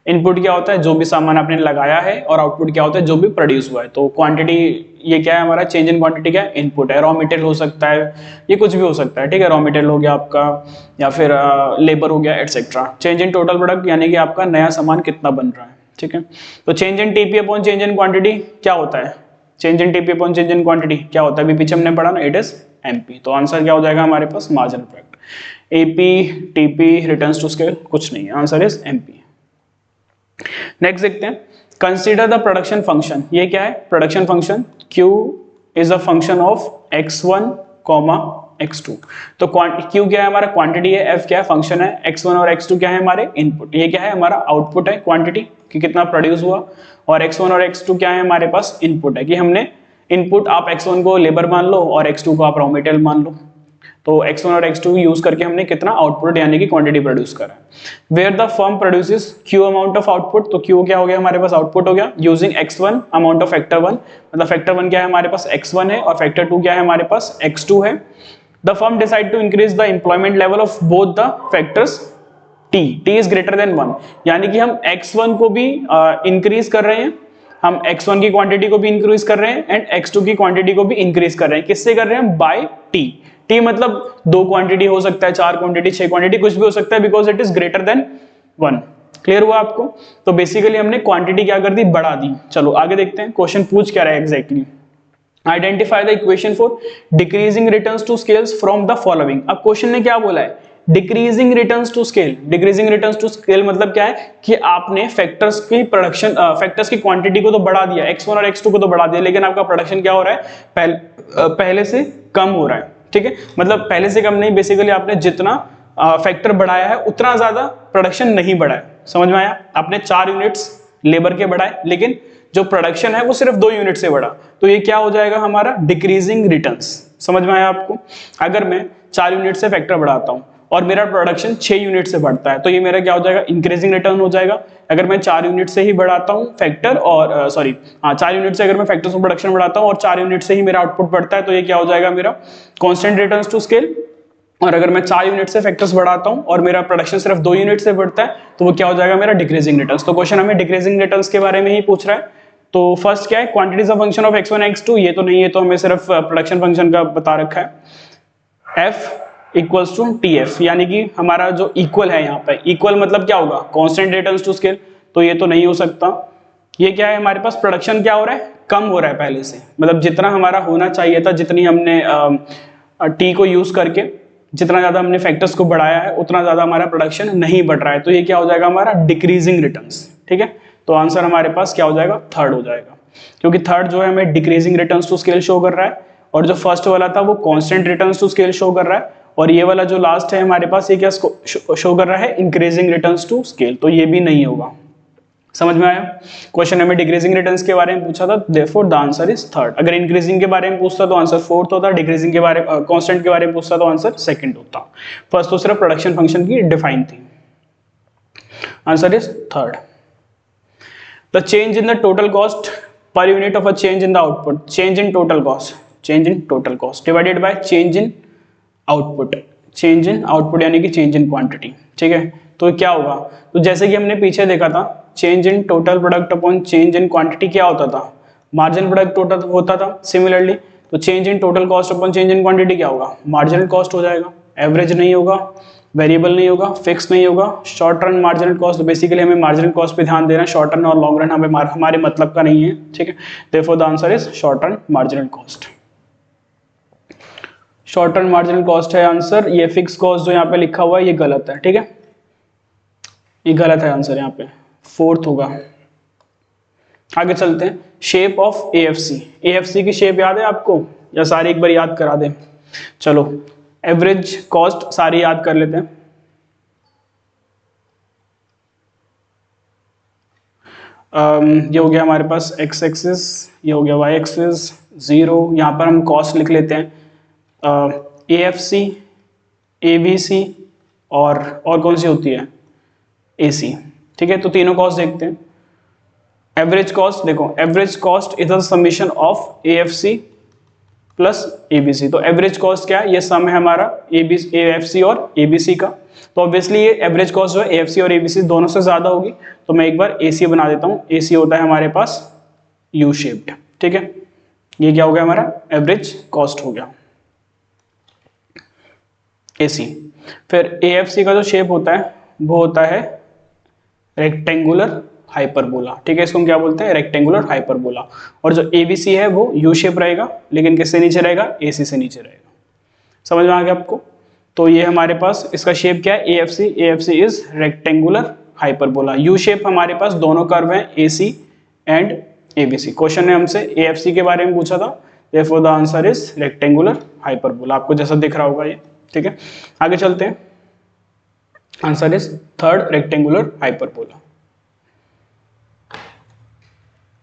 Input क्या होता है, जो भी सामान आपने लगाया है, और आउटपुट क्या होता है, जो भी प्रोड्यूस हुआ है। तो क्वांटिटी ये क्या है हमारा, चेंज इन क्वांटिटी क्या है, इनपुट है। रॉ मटेरियल हो सकता है, ये कुछ भी हो सकता है, ठीक है, रॉ मटेरियल हो गया आपका, या फिर लेबर हो गया, etcetera. Change in total product यानी कि आपका नया सामान कितना बन रहा है, ठीक है। तो change in TP upon change in quantity क्या होता है, change in TP upon change in quantity क्या होता है, अभी पीछे हमने पढ़ा ना, इट इज एमपी। तो आंसर क्या हो जाएगा हमारे पास, marginal product. AP TP returns to scale कुछ नहीं है, आंसर इज एमपी। नेक्स्ट देखते हैं, कंसीडर द प्रोडक्शन फंक्शन। ये क्या है, production function. Q is a function of x1, x2। तो Q क्या है हमारा, क्वांटिटी है, F क्या है, फंक्शन है, x1 और x2 क्या है हमारे इनपुट, ये क्या है हमारा आउटपुट है, क्वांटिटी कि कितना प्रोड्यूस हुआ, और x1 और x2 क्या है हमारे पास इनपुट है, कि हमने इनपुट, आप x1 को लेबर मान लो और x2 को आप रॉ मटेरियल मान लो। तो x1 और x2 यूज करके हमने कितना आउटपुट यानी कि क्वांटिटी प्रोड्यूस करा है। Where the firm produces Q amount of output, तो Q क्या हो गया हमारे पास, आउटपुट हो गया, using x1 amount of factor 1, मतलब फैक्टर 1 क्या है हमारे पास, x1 है, और फैक्टर 2 क्या है हमारे पास, x2 है। The firm decide to increase the employment level of both the factors t is greater than 1, यानी कि हम x1 को भी इंक्रीज कर रहे हैं, हम x1 की क्वांटिटी को भी इंक्रीज कर रहे हैं, एंड x2 की क्वांटिटी को भी इंक्रीज कर रहे हैं। किससे कर रहे हैं, बाय t मतलब 2 क्वांटिटी हो सकता है, 4 क्वांटिटी, 6 क्वांटिटी, कुछ भी हो सकता है, because it is greater than 1। Clear हुआ आपको। तो बेसिकली हमने क्वांटिटी क्या कर दी, बढ़ा दी। चलो आगे देखते हैं क्वेश्चन पूछ क्या रहा है exactly. Identify the equation for decreasing returns to scales from the following. अब क्वेश्चन ने क्या बोला है, decreasing returns to scale. Decreasing returns to scale मतलब क्या है कि आपने फैक्टर्स की प्रोडक्शन फैक्टर्स की क्वांटिटी को तो बढ़ा दिया, x1 और x2 को तो बढ़ा दिया, लेकिन आपका प्रोडक्शन क्या हो रहा है, पहले से कम हो रहा है। ठीक है, मतलब पहले से कम नहीं, बेसिकली आपने जितना फैक्टर बढ़ाया है उतना ज्यादा प्रोडक्शन नहीं बढ़ा है। समझ में आया? आपने 4 यूनिट्स लेबर के बढ़ाए, लेकिन जो प्रोडक्शन है वो सिर्फ 2 यूनिट से बढ़ा, तो ये क्या हो जाएगा हमारा, डिक्रीजिंग रिटर्न्स। समझ में आया आपको? अगर मैं 4 यूनिट से फैक्टर बढ़ाता हूं और मेरा प्रोडक्शन 6 यूनिट से बढ़ता है, तो ये मेरा क्या हो जाएगा, इंक्रीजिंग रिटर्न हो जाएगा। अगर मैं 4 यूनिट से ही बढ़ाता हूं फैक्टर और 4 यूनिट से अगर मैं फैक्टर्स ऑफ प्रोडक्शन बढ़ाता हूं और 4 यूनिट से ही मेरा आउटपुट बढ़ता है, तो ये क्या हो जाएगा, मेरा कांस्टेंट रिटर्न्स टू स्केल। और अगर मैं 4 यूनिट से फैक्टर्स बढ़ाता हूं और मेरा प्रोडक्शन सिर्फ 2 यूनिट से बढ़ता है, तो वो क्या हो जाएगा, मेरा डिक्रीजिंग रिटर्न्स। तो क्वेश्चन हमें डिक्रीजिंग रिटर्न्स के बारे में ही पूछ रहा है। तो फर्स्ट क्या है, quantities of function of x1 x2, ये तो नहीं है, तो हमें सिर्फ प्रोडक्शन फंक्शन का बता रखा है। f इक्वल्स टू tf, यानी कि हमारा जो इक्वल है यहाँ पे, इक्वल मतलब क्या होगा, कांस्टेंट रिटर्न्स टू स्केल, तो ये तो नहीं हो सकता। ये क्या है, हमारे पास प्रोडक्शन क्या हो रहा है, कम हो रहा है पहले से, मतलब जितना हमारा होना चाहिए था, जितनी हमने t को यूज करके जितना ज्यादा हमने फैक्टर्स को बढ़ाया है उतना ज्यादा हमारा प्रोडक्शन नहीं बढ़ रहा है, तो ये क्या हो जाएगा, हमारा डिक्रीजिंग रिटर्न्स। ठीक है, तो आंसर हमारे पास क्या हो जाएगा, थर्ड हो जाएगा, क्योंकि थर्ड जो है हमें decreasing returns to scale show कर रहा है, और जो फर्स्ट वाला था वो constant returns to scale show कर रहा है, और ये वाला जो लास्ट है हमारे पास, ये क्या शो कर रहा है, इंक्रीजिंग रिटर्न्स टू स्केल, तो ये भी नहीं होगा। समझ में आया? क्वेश्चन हमें डिक्रीजिंग रिटर्न्स के बारे में पूछा था, therefore the answer is third. अगर इंक्रीजिंग के बारे में पूछता तो आंसर फोर्थ होता, डिक्रीजिंग के बारे में कांस्टेंट के बारे में पूछता तो आंसर सेकंड होता। फर्स्ट तो सिर्फ प्रोडक्शन फंक्शन की डिफाइन थी, answer is third. The change in the total cost per unit of a change in the output, change in total cost divided by change in output, change in output यानी कि change in quantity। ठीक है, तो क्या होगा, तो जैसे कि हमने पीछे देखा था, change in total product upon change in quantity क्या होता था, marginal product total होता था। सिमिलरली तो change in total cost upon change in quantity क्या होगा, marginal cost हो जाएगा। एवरेज नहीं होगा, वेरिएबल नहीं होगा, फिक्स नहीं होगा। शॉर्ट रन मार्जिनल कॉस्ट, तो बेसिकली हमें मार्जिनल कॉस्ट पे ध्यान देना है, शॉर्ट रन और लॉन्ग रन हमें हमारे मतलब का नहीं है। ठीक है, therefore the answer is short run marginal cost. Short run marginal cost है आंसर। ये फिक्स कॉस्ट जो यहाँ पे लिखा हुआ है ये गलत है। ठीक है, ये गलत है आंसर, यहाँ पे फोर्थ होगा। आगे चलते हैं, शेप ऑफ एएफसी। एएफसी की शेप याद है आपको, या सारी एक बार याद करा दें? चलो एवरेज कॉस्ट सारी याद कर लेते हैं। ये हो गया हमारे पास एक्स एक्सिस, ये हो गया वाई एक्सिस, 0। यहाँ पर हम कॉस्ट लिख लेते हैं एएफसी, एबीसी और कौन सी होती है, एसी। ठीक है, तो तीनों कॉस्ट देखते हैं। एवरेज कॉस्ट देखो, average cost is the summation of AFC plus ABC. तो एवरेज कॉस्ट क्या है, ये सम है हमारा एएफसी और एबीसी का। तो ऑब्वियसली ये एवरेज कॉस्ट जो है एएफसी और एबीसी दोनों से ज्यादा होगी, तो मैं एक बार एसी बना देता हूँ। एसी होता है हमारे पास यू शेप्ड। ठीक है, ये क्या हो गया, हमारा एवरेज कॉस्ट हो गया एसी। फिर एएफसी का जो शेप होता है वो होता है रेक्टेंगुलर हाइपरबोला। ठीक है, इसको हम क्या बोलते हैं, रेक्टेंगुलर हाइपरबोला। और जो एबीसी है वो यू शेप रहेगा, लेकिन किससे नीचे रहेगा, एसी से नीचे रहेगा। समझ में आ गया आपको? तो ये हमारे पास इसका शेप क्या है, AFC. AFC is rectangular hyperbola. U shape हमारे पास दोनों कर्व हैं, एसी एंड एबीसी। क्वेश्चन ने हमसे एएफसी के बारे में पूछा था, therefore the answer is rectangular hyperbola. आपको जैसा दिख रहा होगा ये। ठीक है, आगे चलते हैं, answer is third, rectangular hyperbola.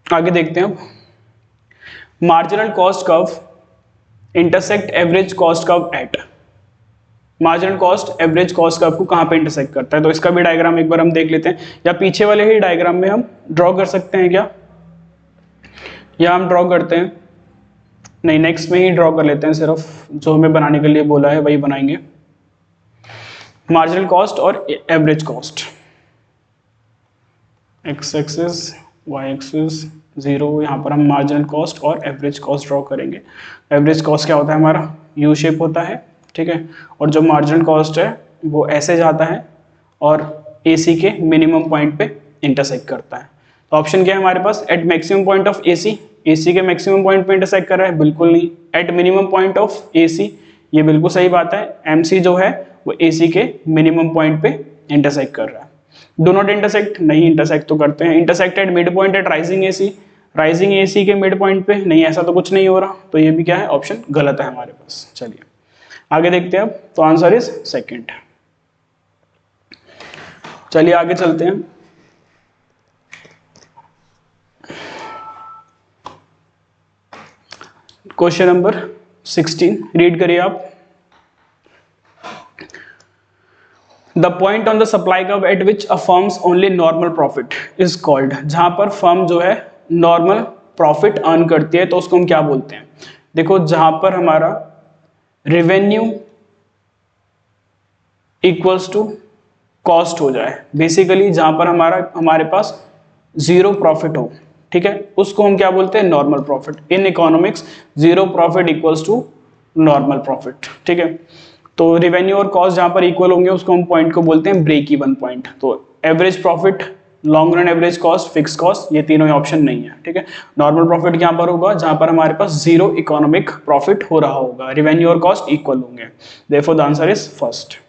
आगे देखते हैं अब, marginal cost curve intersect average cost curve at. Marginal cost average cost curve को कहां पे इंटरसेक्ट करता है, तो इसका भी डायग्राम एक बार हम देख लेते हैं, या पीछे वाले ही डायग्राम में हम ड्रॉ कर सकते हैं क्या, या हम ड्रॉ करते हैं, नहीं नेक्स्ट में ही ड्रॉ कर लेते हैं, सिर्फ जो हमें बनाने के लिए बोला है वही बनाएंगे। मार्जिनल कॉस्ट और average cost, X axis Y axis 0, यहाँ पर हम मार्जिनल कॉस्ट और एवरेज कॉस्ट ड्रॉ करेंगे। एवरेज कॉस्ट क्या होता है हमारा, यू शेप होता है। ठीक है, और जो मार्जिनल कॉस्ट है वो ऐसे जाता है और एसी के मिनिमम पॉइंट पे इंटरसेक्ट करता है। तो ऑप्शन क्या है हमारे पास, at maximum point of AC. AC के मैक्सिमम पॉइंट पे इंटरसेक्ट कर रहा है, बिल्कुल नहीं। At minimum point of AC, ये बिल्कुल सही बात है। एमसी जो है वो AC के मिनिमम पॉइंट पे इंटरसेक्ट कर रहा है। डू नॉट इंटरसेक्ट, नहीं इंटरसेक्ट तो करते हैं। Intersect at mid point at rising AC, rising AC के मिड पॉइंट पे, नहीं ऐसा तो कुछ नहीं हो रहा, तो ये भी क्या है, ऑप्शन गलत है हमारे पास। चलिए आगे देखते हैं अब, तो आंसर इज सेकंड। चलिए आगे चलते हैं। क्वेश्चन नंबर 16 रीड करिए आप। The point on the supply curve at which a firms only normal profit is called, जहां पर फर्म जो है नॉर्मल प्रॉफिट अर्न करती है तो उसको हम क्या बोलते हैं। देखो जहां पर हमारा रेवेन्यू इक्वल्स टू कॉस्ट हो जाए, बेसिकली जहां पर हमारे पास जीरो प्रॉफिट हो, ठीक है, उसको हम क्या बोलते हैं, normal profit. In economics zero profit equals to normal profit, ठीक है। तो रेवेन्यू और कॉस्ट जहां पर इक्वल होंगे उसको हम पॉइंट को बोलते हैं ब्रेक इवन पॉइंट। तो average profit, long run average cost, fix cost, ये तीनों ऑप्शन नहीं है, ठीक है। नॉर्मल प्रॉफिट यहाँ पर होगा जहां पर हमारे पास जीरो इकोनॉमिक प्रॉफिट हो रहा होगा, रेवेन्यू और कॉस्ट इक्वल होंगे। Therefore the answer is first.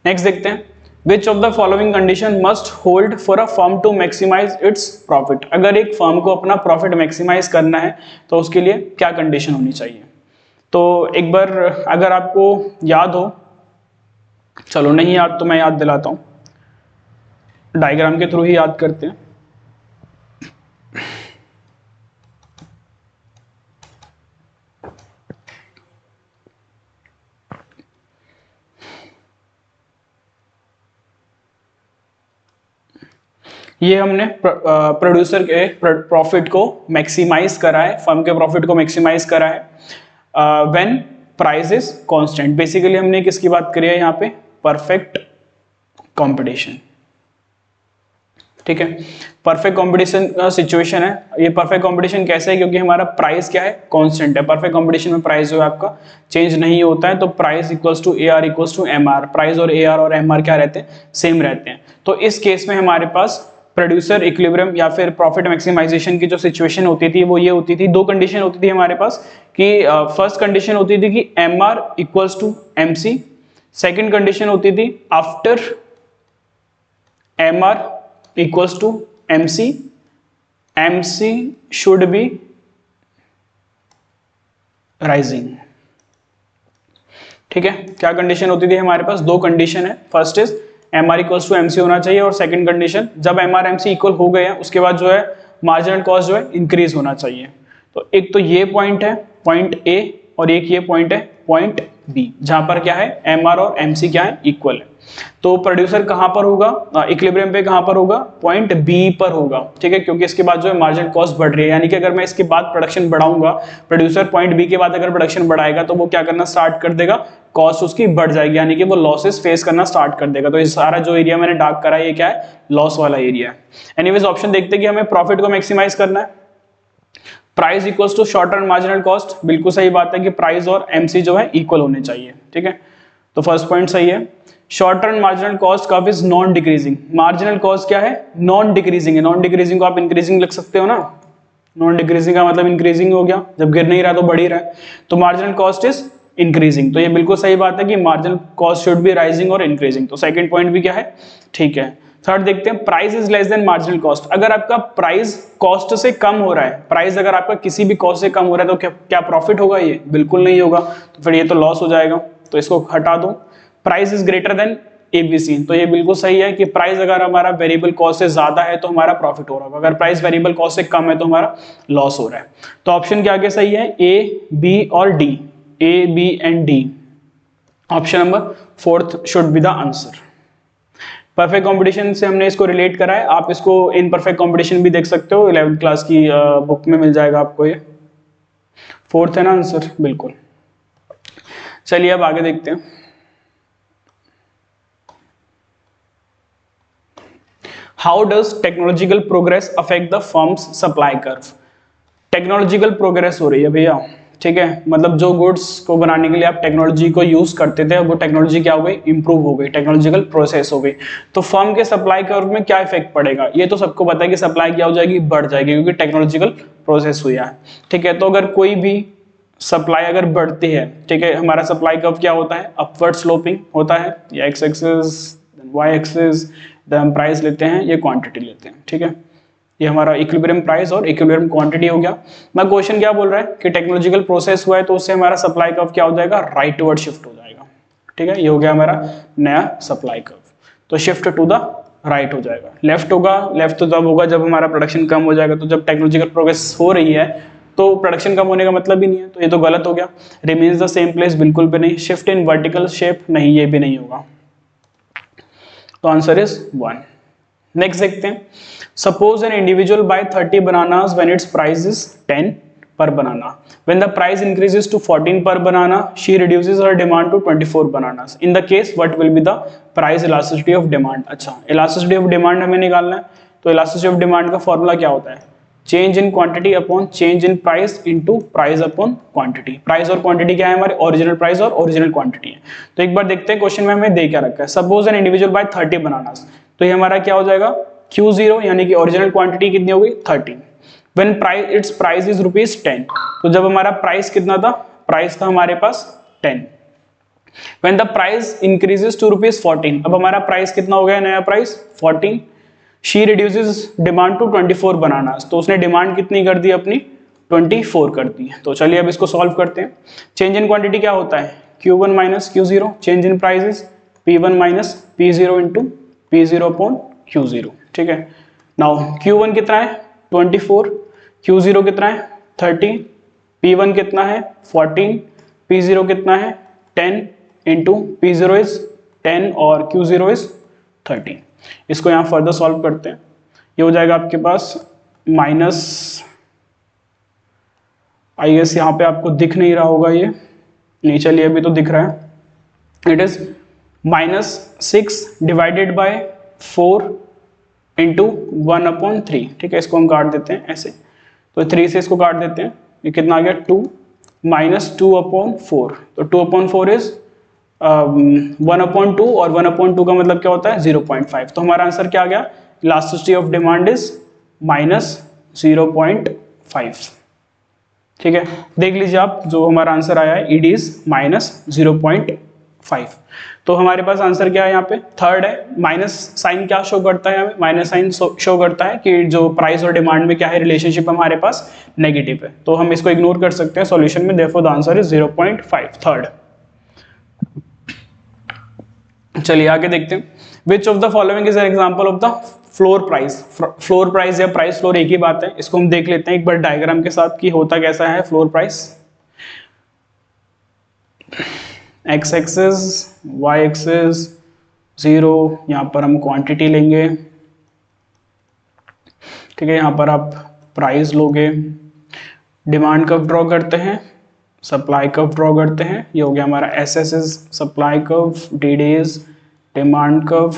Next देखते हैं, which of the following condition must hold for a firm to maximize its profit. अगर एक फर्म को अपना प्रॉफिट मैक्सिमाइज करना है तो उसके लिए क्या कंडीशन होनी चाहिए। तो एक बार अगर आपको याद हो, चलो नहीं याद तो मैं याद दिलाता हूं, डायग्राम के थ्रू ही याद करते हैं। ये हमने प्रोड्यूसर के प्रॉफिट को मैक्सिमाइज करा है, फर्म के प्रॉफिट को मैक्सिमाइज करा है when price is constant. Basically हमने किसकी बात करी है यहाँ पे, परफेक्ट कंपटीशन, ठीक है। परफेक्ट कंपटीशन सिचुएशन है, ये परफेक्ट कंपटीशन कैसे है, क्योंकि हमारा प्राइस क्या है, कांस्टेंट है। परफेक्ट कंपटीशन में प्राइस जो है आपका चेंज नहीं होता है, तो price equals to AR equals to MR, price और AR और MR क्या रहते हैं, सेम रहते हैं। तो इस केस में हमारे पास प्रोड्यूसर इक्विलिब्रियम या फिर प्रॉफिट मैक्सिमाइजेशन की जो सिचुएशन होती थी वो ये होती थी, दो कंडीशन होती थी हमारे पास कि फर्स्ट कंडीशन होती थी कि MR equals to MC, second condition होती थी after MR equals to MC, MC should be rising, ठीक है। क्या कंडीशन होती थी हमारे पास, दो कंडीशन है, first is MR equals to MC होना चाहिए, और सेकंड कंडीशन जब MR MC इक्वल हो गए हैं उसके बाद जो है मार्जिनल कॉस्ट जो है इंक्रीज होना चाहिए। तो एक तो ये पॉइंट है, पॉइंट A, और एक ये पॉइंट है, पॉइंट B, जहां पर क्या है MR और MC क्या है, इक्वल है। तो प्रोड्यूसर कहां पर होगा, इक्विलिब्रियम पे कहां पर होगा, पॉइंट B पर होगा, ठीक है, क्योंकि इसके बाद जो है मार्जिनल कॉस्ट बढ़ रही है, यानी कि अगर मैं इसके बाद प्रोडक्शन बढ़ाऊंगा, प्रोड्यूसर पॉइंट B के बाद अगर प्रोडक्शन बढ़ाएगा तो वो क्या करना स्टार्ट कर देगा, कॉस्ट उसकी बढ़ जाएगी, यानी कि वो लॉसेस फेस करना स्टार्ट कर देगा। तो ये सारा जो एरिया मैंने डार्क करा है ये क्या है, लॉस वाला एरिया है। एनीवेज ऑप्शन देखते हैं कि हमें प्रॉफिट को मैक्सिमाइज करना है। Price equals to short run marginal cost, बिल्कुल सही बात है कि प्राइस और MC जो है इक्वल होने चाहिए, ठीक है। तो फर्स्ट पॉइंट सही है। Short run marginal cost curve is non decreasing, marginal cost क्या है, नॉन डिक्रीजिंग है। नॉन डिक्रीजिंग को आप इंक्रीजिंग लिख सकते हो ना, नॉन डिक्रीजिंग का मतलब इंक्रीजिंग हो गया, जब गिर नहीं रहा तो बढ़ ही रहा है, तो मार्जिनल कॉस्ट इज इंक्रीजिंग। तो ये बिल्कुल सही बात है कि marginal cost should be rising और इंक्रीजिंग, तो सेकंड पॉइंट भी क्या है, ठीक है। थर्ड देखते हैं, price is less then marginal cost. अगर आपका प्राइस कॉस्ट से कम हो रहा है, प्राइस अगर आपका किसी भी कॉस्ट से कम हो रहा है तो क्या प्रॉफिट होगा, ये बिल्कुल नहीं होगा, तो फिर ये तो लॉस हो जाएगा, तो इसको हटा दो। Price is greater then ABC, तो ये बिल्कुल सही है कि प्राइस अगर हमारा वेरिएबल कॉस्ट से ज्यादा है तो हमारा प्रॉफिट हो रहा होगा, अगर प्राइस वेरिएबल कॉस्ट से कम है तो हमारा लॉस हो रहा है। तो ऑप्शन क्या आगे सही है, A, B और D, A, B and D। Option number fourth should be the answer. Perfect competition से हमने इसको रिलेट करा है, आप इसको इन परफेक्ट कंपटीशन भी देख सकते हो, 11th क्लास की बुक में मिल जाएगा आपको, ये फोर्थ है ना आंसर, बिल्कुल। चलिए अब आगे देखते हैं। How does technological progress affect the firms supply curve. Technological progress हो रही है भैया, ठीक है, मतलब जो गुड्स को बनाने के लिए आप टेक्नोलॉजी को यूज करते थे वो टेक्नोलॉजी क्या हो गई, इंप्रूव हो गई, टेक्नोलॉजिकल प्रोसेस हो गई। तो फर्म के सप्लाई कर्व में क्या इफेक्ट पड़ेगा, ये तो सबको पता है कि सप्लाई क्या हो जाएगी, बढ़ जाएगी, क्योंकि टेक्नोलॉजिकल प्रोसेस हुआ है, ठीक है। तो अगर कोई भी सप्लाई अगर बढ़ती है, ठीक है, हमारा सप्लाई कर्व क्या होता है, अपवर्ड स्लोपिंग होता है, या X axis Y axis, then हम प्राइस लेते हैं, ये क्वांटिटी लेते हैं, ठीक है। ये हमारा इक्विलिब्रियम प्राइस और इक्विलिब्रियम क्वांटिटी हो गया। मैं क्वेश्चन क्या बोल रहा है कि टेक्नोलॉजिकल प्रोसेस हुआ है तो उससे हमारा सप्लाई कर्व क्या हो जाएगा, राइटवर्ड शिफ्ट हो जाएगा, ठीक है। ये हो गया हमारा नया सप्लाई कर्व, तो शिफ्ट टू द राइट हो जाएगा। लेफ्ट होगा, लेफ्ट तो तब होगा जब हमारा प्रोडक्शन कम हो जाएगा, तो जब टेक्नोलॉजिकल प्रोग्रेस हो रही है तो प्रोडक्शन कम होने का मतलब ही नहीं है, तो ये तो गलत हो गया। रिमेन्स द सेम प्लेस, बिल्कुल भी नहीं। शिफ्ट इन वर्टिकल शेप, नहीं, ये भी नहीं होगा, तो आंसर इज 1। नेक्स्ट देखते हैं, suppose an individual bye 30 bananas when it's price is 10 per banana. When the price increases to 14 per banana, she reduces her demand to 24 bananas. In the case, what will be the price elasticity of demand? अच्छा, elasticity of demand हमें निकालना है, तो elasticity of demand का formula क्या होता है, change in quantity upon change in price into price upon quantity. Price और क्वांटिटी क्या है हमारे, ओरिजिनल प्राइस और ओरिजिनल क्वांटिटी है। तो एक बार देखते हैं क्वेश्चन में हमें दे क्या रखा है, suppose an individual bye 30 bananas, तो ये हमारा क्या हो जाएगा, Q0 यानी कि ओरिजिनल क्वांटिटी कितनी हो गई 30, when price its price is ₹10, तो जब हमारा प्राइस कितना था, प्राइस था हमारे पास 10, when the price increases to ₹14, अब हमारा प्राइस कितना हो गया, नया price 14, she reduces demand to 24 bananas, तो उसने डिमांड कितनी कर दी अपनी 24 कर दी। तो चलिए अब इसको सॉल्व करते हैं। चेंज इन क्वांटिटी क्या होता है, Q1 minus Q0, change in price P1 minus P0 into P0 upon Q0, ठीक है। नाउ Q1 कितना है 24, Q0 कितना है 30, P1 कितना है 14, P0 कितना है 10 इंटू P0 इज 10 और Q0 इज 30। इसको यहाँ फर्दर सॉल्व करते हैं, ये हो जाएगा आपके पास माइनस, आई गेस यहाँ पे आपको दिख नहीं रहा होगा, ये नहीं, चलिए अभी तो दिख रहा है, it is -6 divided by 4 into 1/3, ठीक है। इसको हम काट देते हैं ऐसे, तो 3 से इसको काट देते हैं, ये कितना आ गया 2 माइनस 2/4, तो 2/4 इज 1/2 और 1/2 का मतलब क्या होता है 0.5, तो हमारा आंसर क्या आ गया, इलास्टिसिटी ऑफ डिमांड इज -0.5, ठीक है। देख लीजिए आप, जो हमारा आंसर आया है ईड इज -0.5, तो हमारे पास आंसर क्या है यहाँ पे, थर्ड है। माइनस साइन क्या शो करता है हमें, माइनस साइन शो करता है कि जो प्राइस और डिमांड में क्या है रिलेशनशिप हमारे पास नेगेटिव है, तो हम इसको इग्नोर कर सकते हैं सॉल्यूशन में, therefore the answer is 0.5, third. चलिए आगे देखते हैं, which of the following is an example of the floor price. Floor price या प्राइस फ्लोर एक ही बात है, इसको हम देख लेते हैं एक बार डायग्राम के साथ कि होता कैसा है floor price. X axis Y axis 0, यहाँ पर हम क्वांटिटी लेंगे, ठीक है। यहाँ पर आप प्राइस लोगे, डिमांड कर्व ड्रॉ करते हैं, सप्लाई कर्व ड्रॉ करते हैं, ये हो गया हमारा S S is supply curve, D days demand curve,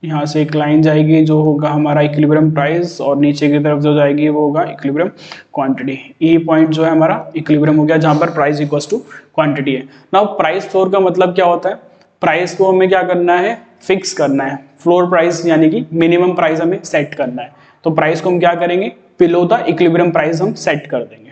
यहाँ से एक लाइन जाएगी जो होगा हमारा इक्विलिब्रियम प्राइस, और नीचे की तरफ जो जाएगी वो होगा इक्विलिब्रियम क्वांटिटी। ई पॉइंट जो है हमारा इक्विलिब्रियम हो गया, जहाँ पर प्राइस इक्वल्स टू क्वांटिटी है। नाउ प्राइस फ्लोर का मतलब क्या होता है, प्राइस को हमें क्या करना है, फिक्स करना है। फ्लोर प्राइस यानी कि मिनिमम प्राइस हमें सेट करना है, तो प्राइस को हम क्या करेंगे, बिलो द इक्विलिब्रियम प्राइस हम सेट कर देंगे।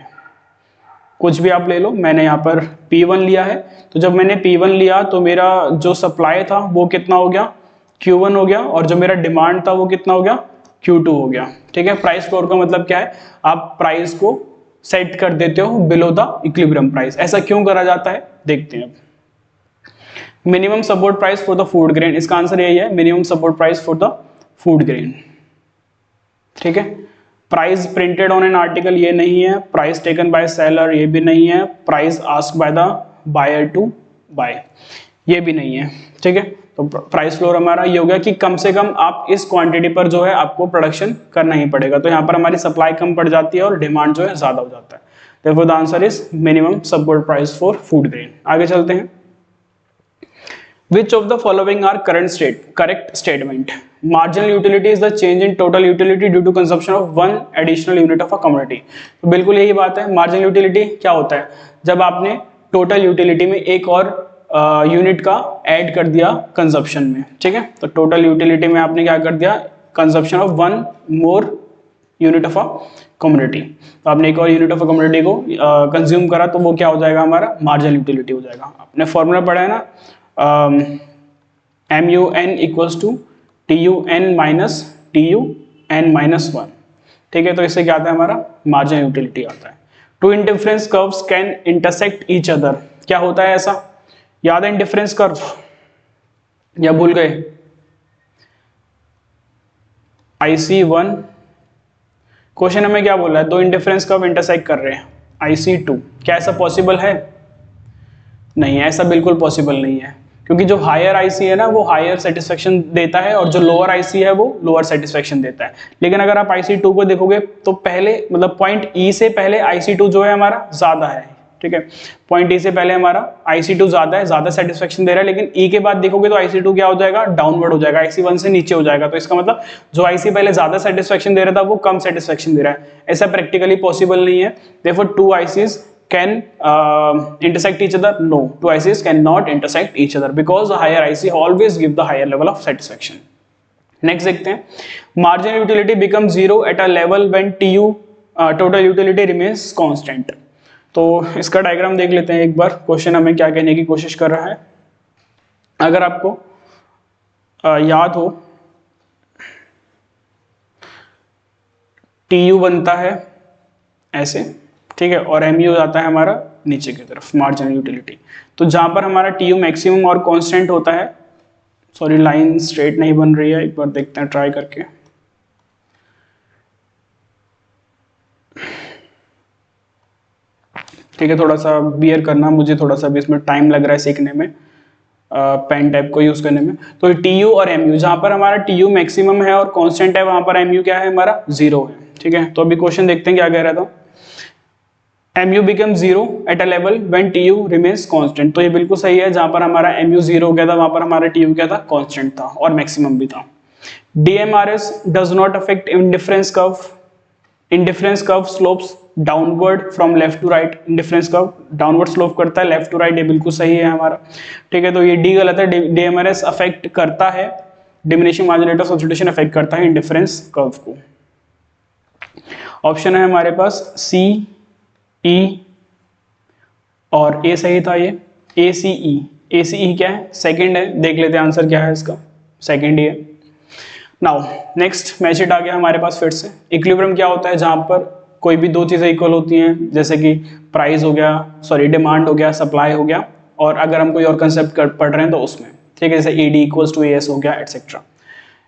कुछ भी आप ले लो, मैंने यहाँ पर P1 लिया है, तो जब मैंने P1 लिया तो मेरा जो सप्लाई था वो कितना हो गया Q1 हो गया, और जो मेरा डिमांड था वो कितना हो गया Q2 हो गया, ठीक है। प्राइस फ्लोर का मतलब क्या है, आप प्राइस को सेट कर देते हो बिलो द इक्विलिब्रियम प्राइस। ऐसा क्यों करा जाता है देखते हैं। Minimum support price for the food grain, इसका आंसर यही है, minimum support price for the food grain, ठीक है। Price printed on an article, ये नहीं है। प्राइस टेकन बाय सेलर, ये भी नहीं है। Price asked by the buyer to buy, ये भी नहीं है, ठीक है। तो प्राइस फ्लोर हमारा ये हो गया कि कम से कम आप इस क्वांटिटी पर जो है आपको प्रोडक्शन करना ही पड़ेगा, तो यहाँ पर हमारी सप्लाई कम पड़ जाती है और डिमांड जो है ज्यादा हो जाता है। therefore the answer is minimum support price for food grain। आगे चलते हैं, which of the following are correct statement? Marginal utility is the change in total utility due to consumption of one additional unit of a commodity। तो बिल्कुल यही बात है। Marginal utility क्या होता है, जब आपने टोटल यूटिलिटी में एक और यूनिट का ऐड कर दिया कंजप्शन में, ठीक है। तो टोटल यूटिलिटी में आपने क्या कर दिया, consumption of one more unit of a community. तो आपने एक और यूनिट ऑफ अ कम्युनिटी को कंज्यूम करा तो वो क्या हो जाएगा हमारा मार्जिनल यूटिलिटी हो जाएगा। आपने फॉर्मूला पढ़ा है ना, MUN equals to TUN minus TUN-1, ठीक है। तो इससे क्या आता है हमारा मार्जिनल यूटिलिटी आता है। Two indifference curves can intersect each other, क्या होता है ऐसा, याद है इंडिफरेंस कर्व या भूल गए? IC1 क्वेश्चन हमें क्या बोला है, दो इंडिफरेंस कर्व इंटरसेक्ट कर रहे हैं IC2, क्या ऐसा पॉसिबल है? नहीं, ऐसा बिल्कुल पॉसिबल नहीं है, क्योंकि जो हायर IC है ना वो हायर सेटिस्फेक्शन देता है और जो लोअर IC है वो लोअर सेटिस्फेक्शन देता है। लेकिन अगर आप IC2 को देखोगे तो पहले मतलब पॉइंट E से पहले IC2 जो है हमारा ज्यादा है, ठीक है। पॉइंट E से पहले हमारा IC2 ज्यादा है, ज्यादा सेटिस्फेक्शन दे रहा है, लेकिन E के बाद देखोगे तो IC2 क्या हो जाएगा, डाउनवर्ड हो जाएगा, IC1 से नीचे हो जाएगा। तो इसका मतलब जो IC पहले ज्यादा सेटिस्फेक्शन दे रहा था वो कम सेटिस्फेक्शन दे रहा है, ऐसा प्रैक्टिकली पॉसिबल नहीं है। Therefore two ICs can intersect each other? No, two ICs cannot intersect each other because the higher IC always give the higher level of satisfaction. Next देखते हैं, marginal utility becomes zero at a level when TU total utility remains constant. तो इसका diagram देख लेते हैं एक बार, question हमें क्या कहने की कोशिश कर रहा है। अगर आपको याद हो TU बनता है ऐसे, ठीक है, और MU जाता है हमारा नीचे की तरफ मार्जिनल यूटिलिटी। तो जहां पर हमारा TU मैक्सिमम और कांस्टेंट होता है, सॉरी लाइन स्ट्रेट नहीं बन रही है, एक बार देखते हैं ट्राई करके। ठीक है, थोड़ा सा बियर करना, मुझे थोड़ा सा भी इसमें टाइम लग रहा है सीखने में, पेन टैब को यूज करने में। तो TU और MU, जहां पर हमारा TU मैक्सिमम है और कांस्टेंट है वहां पर MU क्या है हमारा 0 है, ठीक है। तो अभी क्वेश्चन देखते हैं क्या कह रहा था, MU becomes 0 at a level when TU remains constant। तो ये बिल्कुल सही है, जहां पर हमारा MU 0 हो गया था वहां पर हमारा TU क्या था, कांस्टेंट था और मैक्सिमम भी था। DMRS does not affect indifference curve, indifference curve slopes downward from left to right, indifference curve downward slope करता है left to right, ये बिल्कुल सही है हमारा, ठीक है। तो ये D गलत है, DMRS अफेक्ट करता है, diminishing marginal rate of substitution affect करता है इंडिफरेंस कर्व को। ऑप्शन है हमारे पास C, E और A सही था, ये ACE, ACE क्या है, सेकंड है, देख लेते हैं आंसर क्या है इसका, सेकंड ही है। नाउ नेक्स्ट मैच आ गया हमारे पास फिर से। इक्विलिब्रियम क्या होता है, जहां पर कोई भी दो चीजें इक्वल होती हैं, जैसे कि प्राइस हो गया, सॉरी डिमांड हो गया, सप्लाई हो गया, और अगर हम कोई और कंसेप्ट पढ़ रहे हैं तो उसमें, ठीक है, जैसे ED इक्वल्स टू AS हो गया एटसेट्रा।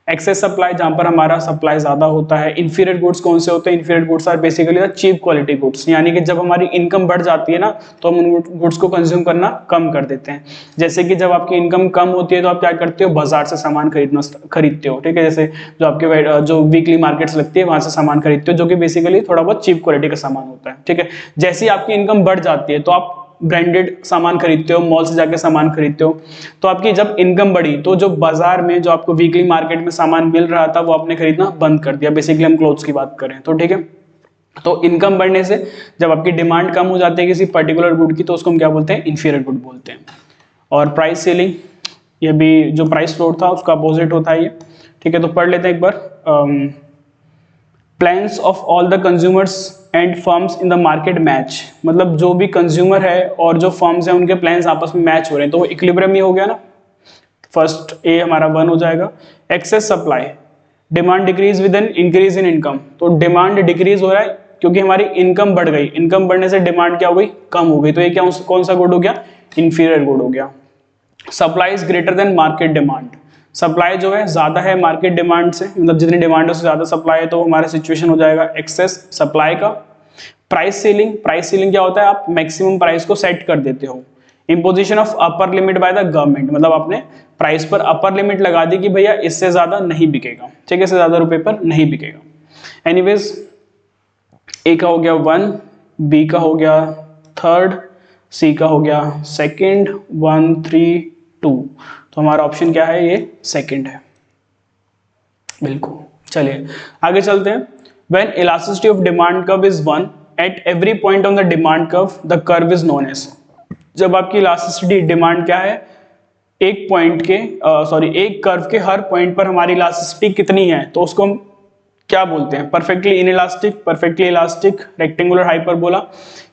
एक्सेस सप्लाई, जहां पर हमारा सप्लाई ज्यादा होता है। इंफीरियर गुड्स कौन से होते हैं, inferior goods are basically the cheap quality goods, यानी कि जब हमारी इनकम बढ़ जाती है ना तो हम उन गुड्स को कंज्यूम करना कम कर देते हैं। जैसे कि जब आपकी इनकम कम होती है तो आप क्या करते हो, बाजार से सामान खरीदते हो, ठीक है, जैसे जो आपके जो वीकली मार्केट्स लगती है वहां से सामान खरीदते हो, जो कि बेसिकली थोड़ा बहुत चीप क्वालिटी का सामान होता है, ठीक है। जैसे ही आपकी इनकम बढ़ जाती है तो आप ब्रांडेड सामान खरीदते हो, मॉल से जाके सामान खरीदते हो, तो आपकी जब इनकम बढ़ी तो जो बाजार में जो आपको वीकली मार्केट में सामान मिल रहा था वो आपने खरीदना बंद कर दिया। बेसिकली हम क्लोथ्स की बात करें तो, ठीक है। तो इनकम बढ़ने से जब आपकी डिमांड कम हो जाती है किसी पर्टिकुलर गुड की तो उसको हम क्या बोलते हैं, इंफीरियर गुड बोलते हैं। और प्राइस सेलिंग, ये भी जो प्राइस फ्लोट था उसका अपोजिट होता है ये, ठीक है। तो पढ़ लेते हैं एक बार। Plans of all the consumers and firms in the market match, मतलब जो भी कंज्यूमर है और जो फर्म्स हैं उनके प्लान्स आपस में मैच हो रहे हैं, तो वो इक्विलिब्रियम ही हो गया ना। फर्स्ट ए हमारा 1 हो जाएगा। Excess supply, demand decrease with an increase in income, तो डिमांड डिक्रीज हो रहा है क्योंकि हमारी इनकम बढ़ गई, इनकम बढ़ने से डिमांड क्या हो गई, कम हो गई, तो ये क्या कौन सा गुड हो गया, इंफीरियर गुड हो गया। Supply is greater then market demand, supply जो है ज्यादा है मार्केट डिमांड से, मतलब जितनी डिमांड है उससे ज्यादा सप्लाई है, तो हमारा सिचुएशन हो जाएगा एक्सेस सप्लाई का। प्राइस सीलिंग, प्राइस सीलिंग क्या होता है, आप मैक्सिमम प्राइस को सेट कर देते हो। Imposition of upper limit by the government, मतलब आपने प्राइस पर अपर लिमिट लगा दी कि भैया इससे ज्यादा नहीं बिकेगा, ठीक है, इससे ज्यादा रुपए पर नहीं बिकेगा। एनीवेज ए का हो गया 1, बी का हो गया 3rd, सी का हो गया 2nd, 1, 3, 2, तो हमारा ऑप्शन क्या है, ये सेकंड है, बिल्कुल। चलिए आगे चलते हैं। When elasticity of demand curve is 1 at every point on the demand curve the curve is known as, जब आपकी इलास्टिसिटी डिमांड क्या है, एक पॉइंट के एक कर्व के हर पॉइंट पर हमारी इलास्टिसिटी कितनी है, तो उसको हम क्या बोलते हैं, perfectly inelastic, perfectly elastic, rectangular hyperbola,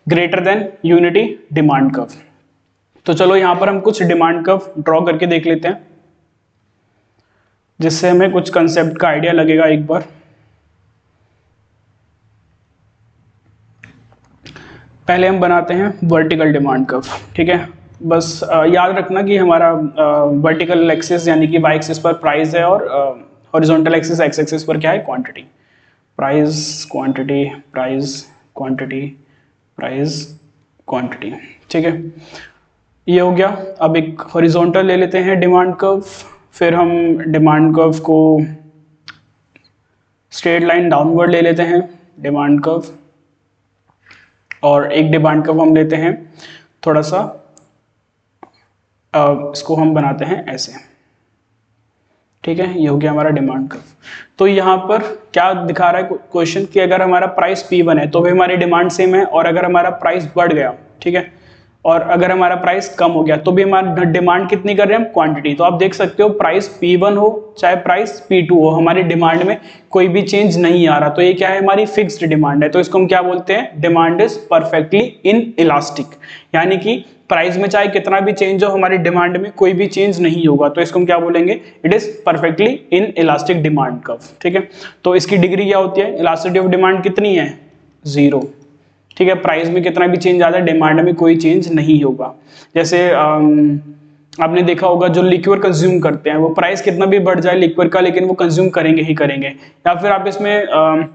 greater than unity demand curve. तो चलो यहां पर हम कुछ डिमांड कर्व ड्रॉ करके देख लेते हैं, जिससे हमें कुछ कंसेप्ट का आइडिया लगेगा एक बार। पहले हम बनाते हैं वर्टिकल डिमांड कर्व, ठीक है। बस याद रखना कि हमारा वर्टिकल एक्सिस यानी कि वाई एक्सिस पर प्राइस है और हॉरिजॉन्टल एक्सिस एक्स एक्सिस पर क्या है, quantity. Price quantity, price quantity, price quantity, ठीक है। ये हो गया। अब एक हॉरिजॉन्टल ले लेते हैं डिमांड कर्व, फिर हम डिमांड कर्व को स्ट्रेट लाइन डाउनवर्ड ले लेते हैं डिमांड कर्व, और एक डिमांड कर्व हम लेते हैं थोड़ा सा इसको हम बनाते हैं ऐसे, ठीक है। ये हो गया हमारा डिमांड कर्व। तो यहाँ पर क्या दिखा रहा है क्वेश्चन कि अगर हमारा प्राइस P1 है तो भी हमारी डिमांड सेम है, और अगर हमारा प्राइस बढ़ गया, ठीक है, और अगर हमारा प्राइस कम हो गया तो भी हमारा डिमांड कितनी कर रहे हैं हम, क्वांटिटी। तो आप देख सकते हो प्राइस P1 हो चाहे प्राइस P2 हो, हमारी डिमांड में कोई भी चेंज नहीं आ रहा, तो ये क्या है, हमारी फिक्स्ड डिमांड है। तो इसको हम क्या बोलते हैं, demand is perfectly in elastic, यानी कि प्राइस में चाहे कितना भी चेंज हो हमारी डिमांड में कोई भी चेंज नहीं होगा, तो इसको हम क्या बोलेंगे, it is perfectly in elastic demand curve, ठीक है। तो इसकी डिग्री क्या होती है, इलास्टिसिटी ऑफ डिमांड कितनी है, 0, ठीक है। प्राइस में कितना भी चेंज आता है डिमांड में कोई चेंज नहीं होगा। जैसे आपने देखा होगा जो लिक्विड कंज्यूम करते हैं वो प्राइस कितना भी बढ़ जाए लिक्विड का, लेकिन वो कंज्यूम करेंगे ही करेंगे। या फिर आप इसमें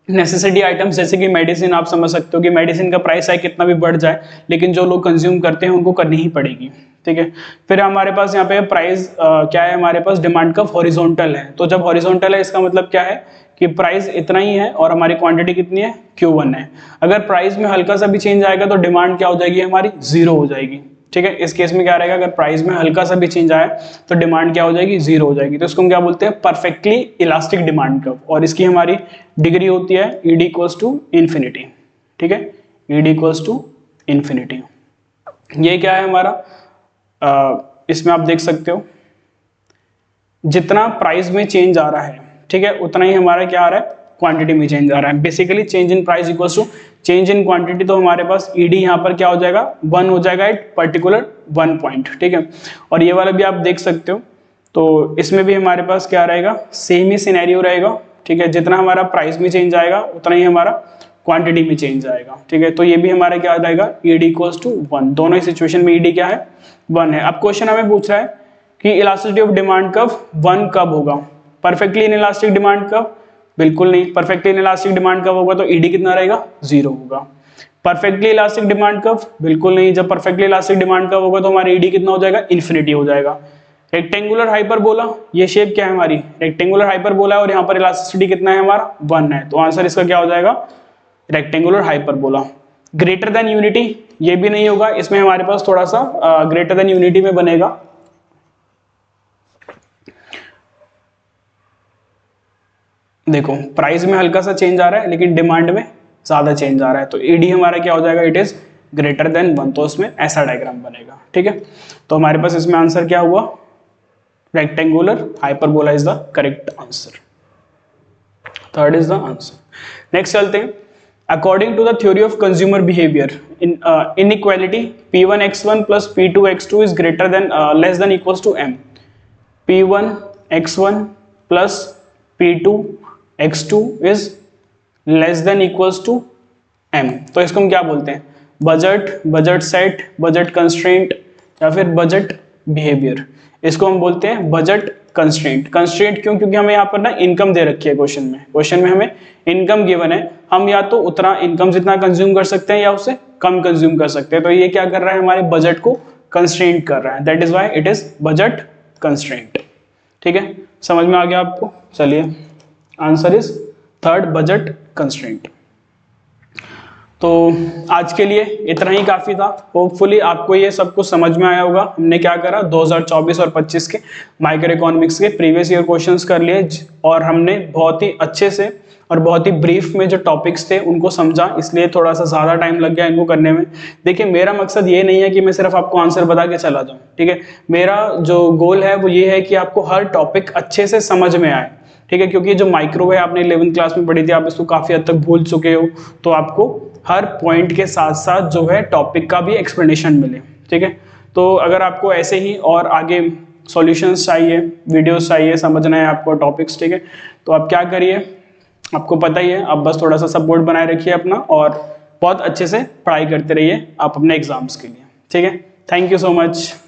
नेसेसिटी आइटम्स जैसे कि मेडिसिन, आप समझ सकते हो कि मेडिसिन का प्राइस है कितना भी बढ़ जाए, लेकिन जो लोग कंज्यूम करते हैं उनको करनी ही पड़ेगी, ठीक है। फिर हमारे पास यहाँ पे प्राइस क्या है, हमारे पास डिमांड कर्व हॉरिजॉन्टल है। तो जब हॉरिजॉन्टल है इसका मतलब क्या है कि प्राइस इतना ही है और हमारी क्वांटिटी कितनी है, Q1 है। अगर प्राइस में हल्का सा भी चेंज आएगा तो डिमांड क्या हो जाएगी, हमारी 0 हो जाएगी, ठीक है। इस केस में क्या रहेगा, अगर प्राइस में हल्का सा भी चेंज आया तो डिमांड क्या हो जाएगी, 0 हो जाएगी। तो इसको हम क्या बोलते हैं, परफेक्टली इलास्टिक डिमांड कर्व, और इसकी हमारी डिग्री होती है ED इक्वल्स टू इन्फिनिटी, ठीक है, ED इक्वल्स टू इन्फिनिटी। ये क्या है हमारा, इसमें आप देख सकते हो जितना प्राइस में चेंज आ रहा है, ठीक है, उतना ही हमारा क्या आ रहा है, क्वांटिटी में चेंज आ रहा है। Basically change in price equals to change in quantity. तो हमारे पास ED यहाँ पर क्या हो जाएगा, 1 हो जाएगा एट पर्टिकुलर 1 पॉइंट, ठीक है। और ये वाला भी आप देख सकते हो, तो इसमें भी हमारे पास क्या रहेगा, सेम ही सिनेरियो रहेगा, ठीक है। जितना हमारा प्राइस में चेंज आएगा उतना ही हमारा क्वांटिटी में चेंज आएगा, ठीक है। तो ये भी हमारा क्या आ जाएगा, ED इक्वल्स टू 1। दोनों ही सिचुएशन में ED क्या है, 1 है। अब क्वेश्चन हमें पूछ रहा है कि इलास्टिसिटी ऑफ डिमांड कर्व 1 कब होगा, perfectly in elastic demand curve, बिल्कुल नहीं। Perfectly in elastic demand curve होगा तो ED कितना रहेगा, 0 होगा। परफेक्टली इलास्टिक डिमांड कर्व, बिल्कुल नहीं। जब परफेक्टली इलास्टिक डिमांड कर्व होगा तो हमारा ED कितना हो जाएगा, इन्फिनिटी हो जाएगा। रेक्टेंगुलर हाइपरबोला, ये शेप क्या है हमारी, रेक्टेंगुलर हाइपरबोला है, और यहाँ पर इलास्टिसिटी कितना है हमारा, 1 है। तो आंसर इसका क्या हो जाएगा, rectangular hyperbola. Greater than unity, ये भी नहीं होगा, इसमें हमारे पास थोड़ा सा ग्रेटर देन यूनिटी में बनेगा। देखो प्राइस में हल्का सा चेंज आ रहा है लेकिन डिमांड में ज्यादा चेंज आ रहा है, तो ED हमारा क्या हो जाएगा, इट इज ग्रेटर देन 1। तो उसमें ऐसा डायग्राम बनेगा, ठीक है। तो हमारे पास इसमें आंसर क्या हुआ, rectangular hyperbola is the correct answer, third is the answer. Next चलते हैं। According to the theory of consumer behaviour, inequality P1x1 plus P2x2 is greater than less than equals to M। P1x1 plus P2x2 is less than equals to M। तो इसको हम क्या बोलते हैं, budget, budget set, budget constraint, या फिर budget behaviour. इसको हम बोलते हैं बजट कंस्ट्रेंट। कंस्ट्रेंट क्यों, क्योंकि हमें यहाँ पर ना इनकम दे रखी है क्वेश्चन में हमें इनकम गिवन है, हम या तो उतना इनकम जितना कंज्यूम कर सकते हैं या उससे कम कंज्यूम कर सकते हैं। तो ये क्या कर रहा है, हमारे बजट को कंस्ट्रेंट कर रहा है, that is why it is budget constraint, ठीक है। समझ में आ गया आपको, चलिए answer is third, budget constraint. तो आज के लिए इतना ही काफी था। होपफुली आपको ये सब कुछ समझ में आया होगा। हमने क्या करा, 2024 और 25 के माइक्रो इकोनॉमिक्स के प्रीवियस ईयर क्वेश्चंस कर लिए, और हमने बहुत ही अच्छे से और बहुत ही ब्रीफ में जो टॉपिक्स थे उनको समझा, इसलिए थोड़ा सा ज्यादा टाइम लग गया इनको करने में। देखिए मेरा मकसद ये नहीं है कि मैं सिर्फ आपको आंसर बता के चला जाऊं, ठीक है। मेरा जो गोल है वो ये है कि आपको हर टॉपिक अच्छे से समझ में आए, ठीक है, क्योंकि जो माइक्रोवेव आपने 11th क्लास में पढ़ी थी, आप इसको काफी हद तक भूल चुके हो, तो आपको हर पॉइंट के साथ साथ जो है टॉपिक का भी एक्सप्लेनेशन मिले। ठीक है, तो अगर आपको ऐसे ही और आगे सॉल्यूशंस चाहिए, वीडियोस चाहिए, समझना है आपको टॉपिक्स, ठीक है, तो आप क्या करिए, आपको पता ही है, आप बस थोड़ा सा सपोर्ट बनाए रखिए अपना और बहुत अच्छे से पढ़ाई करते रहिए आप अपने एग्जाम्स के लिए। ठीक है, थैंक यू सो मच।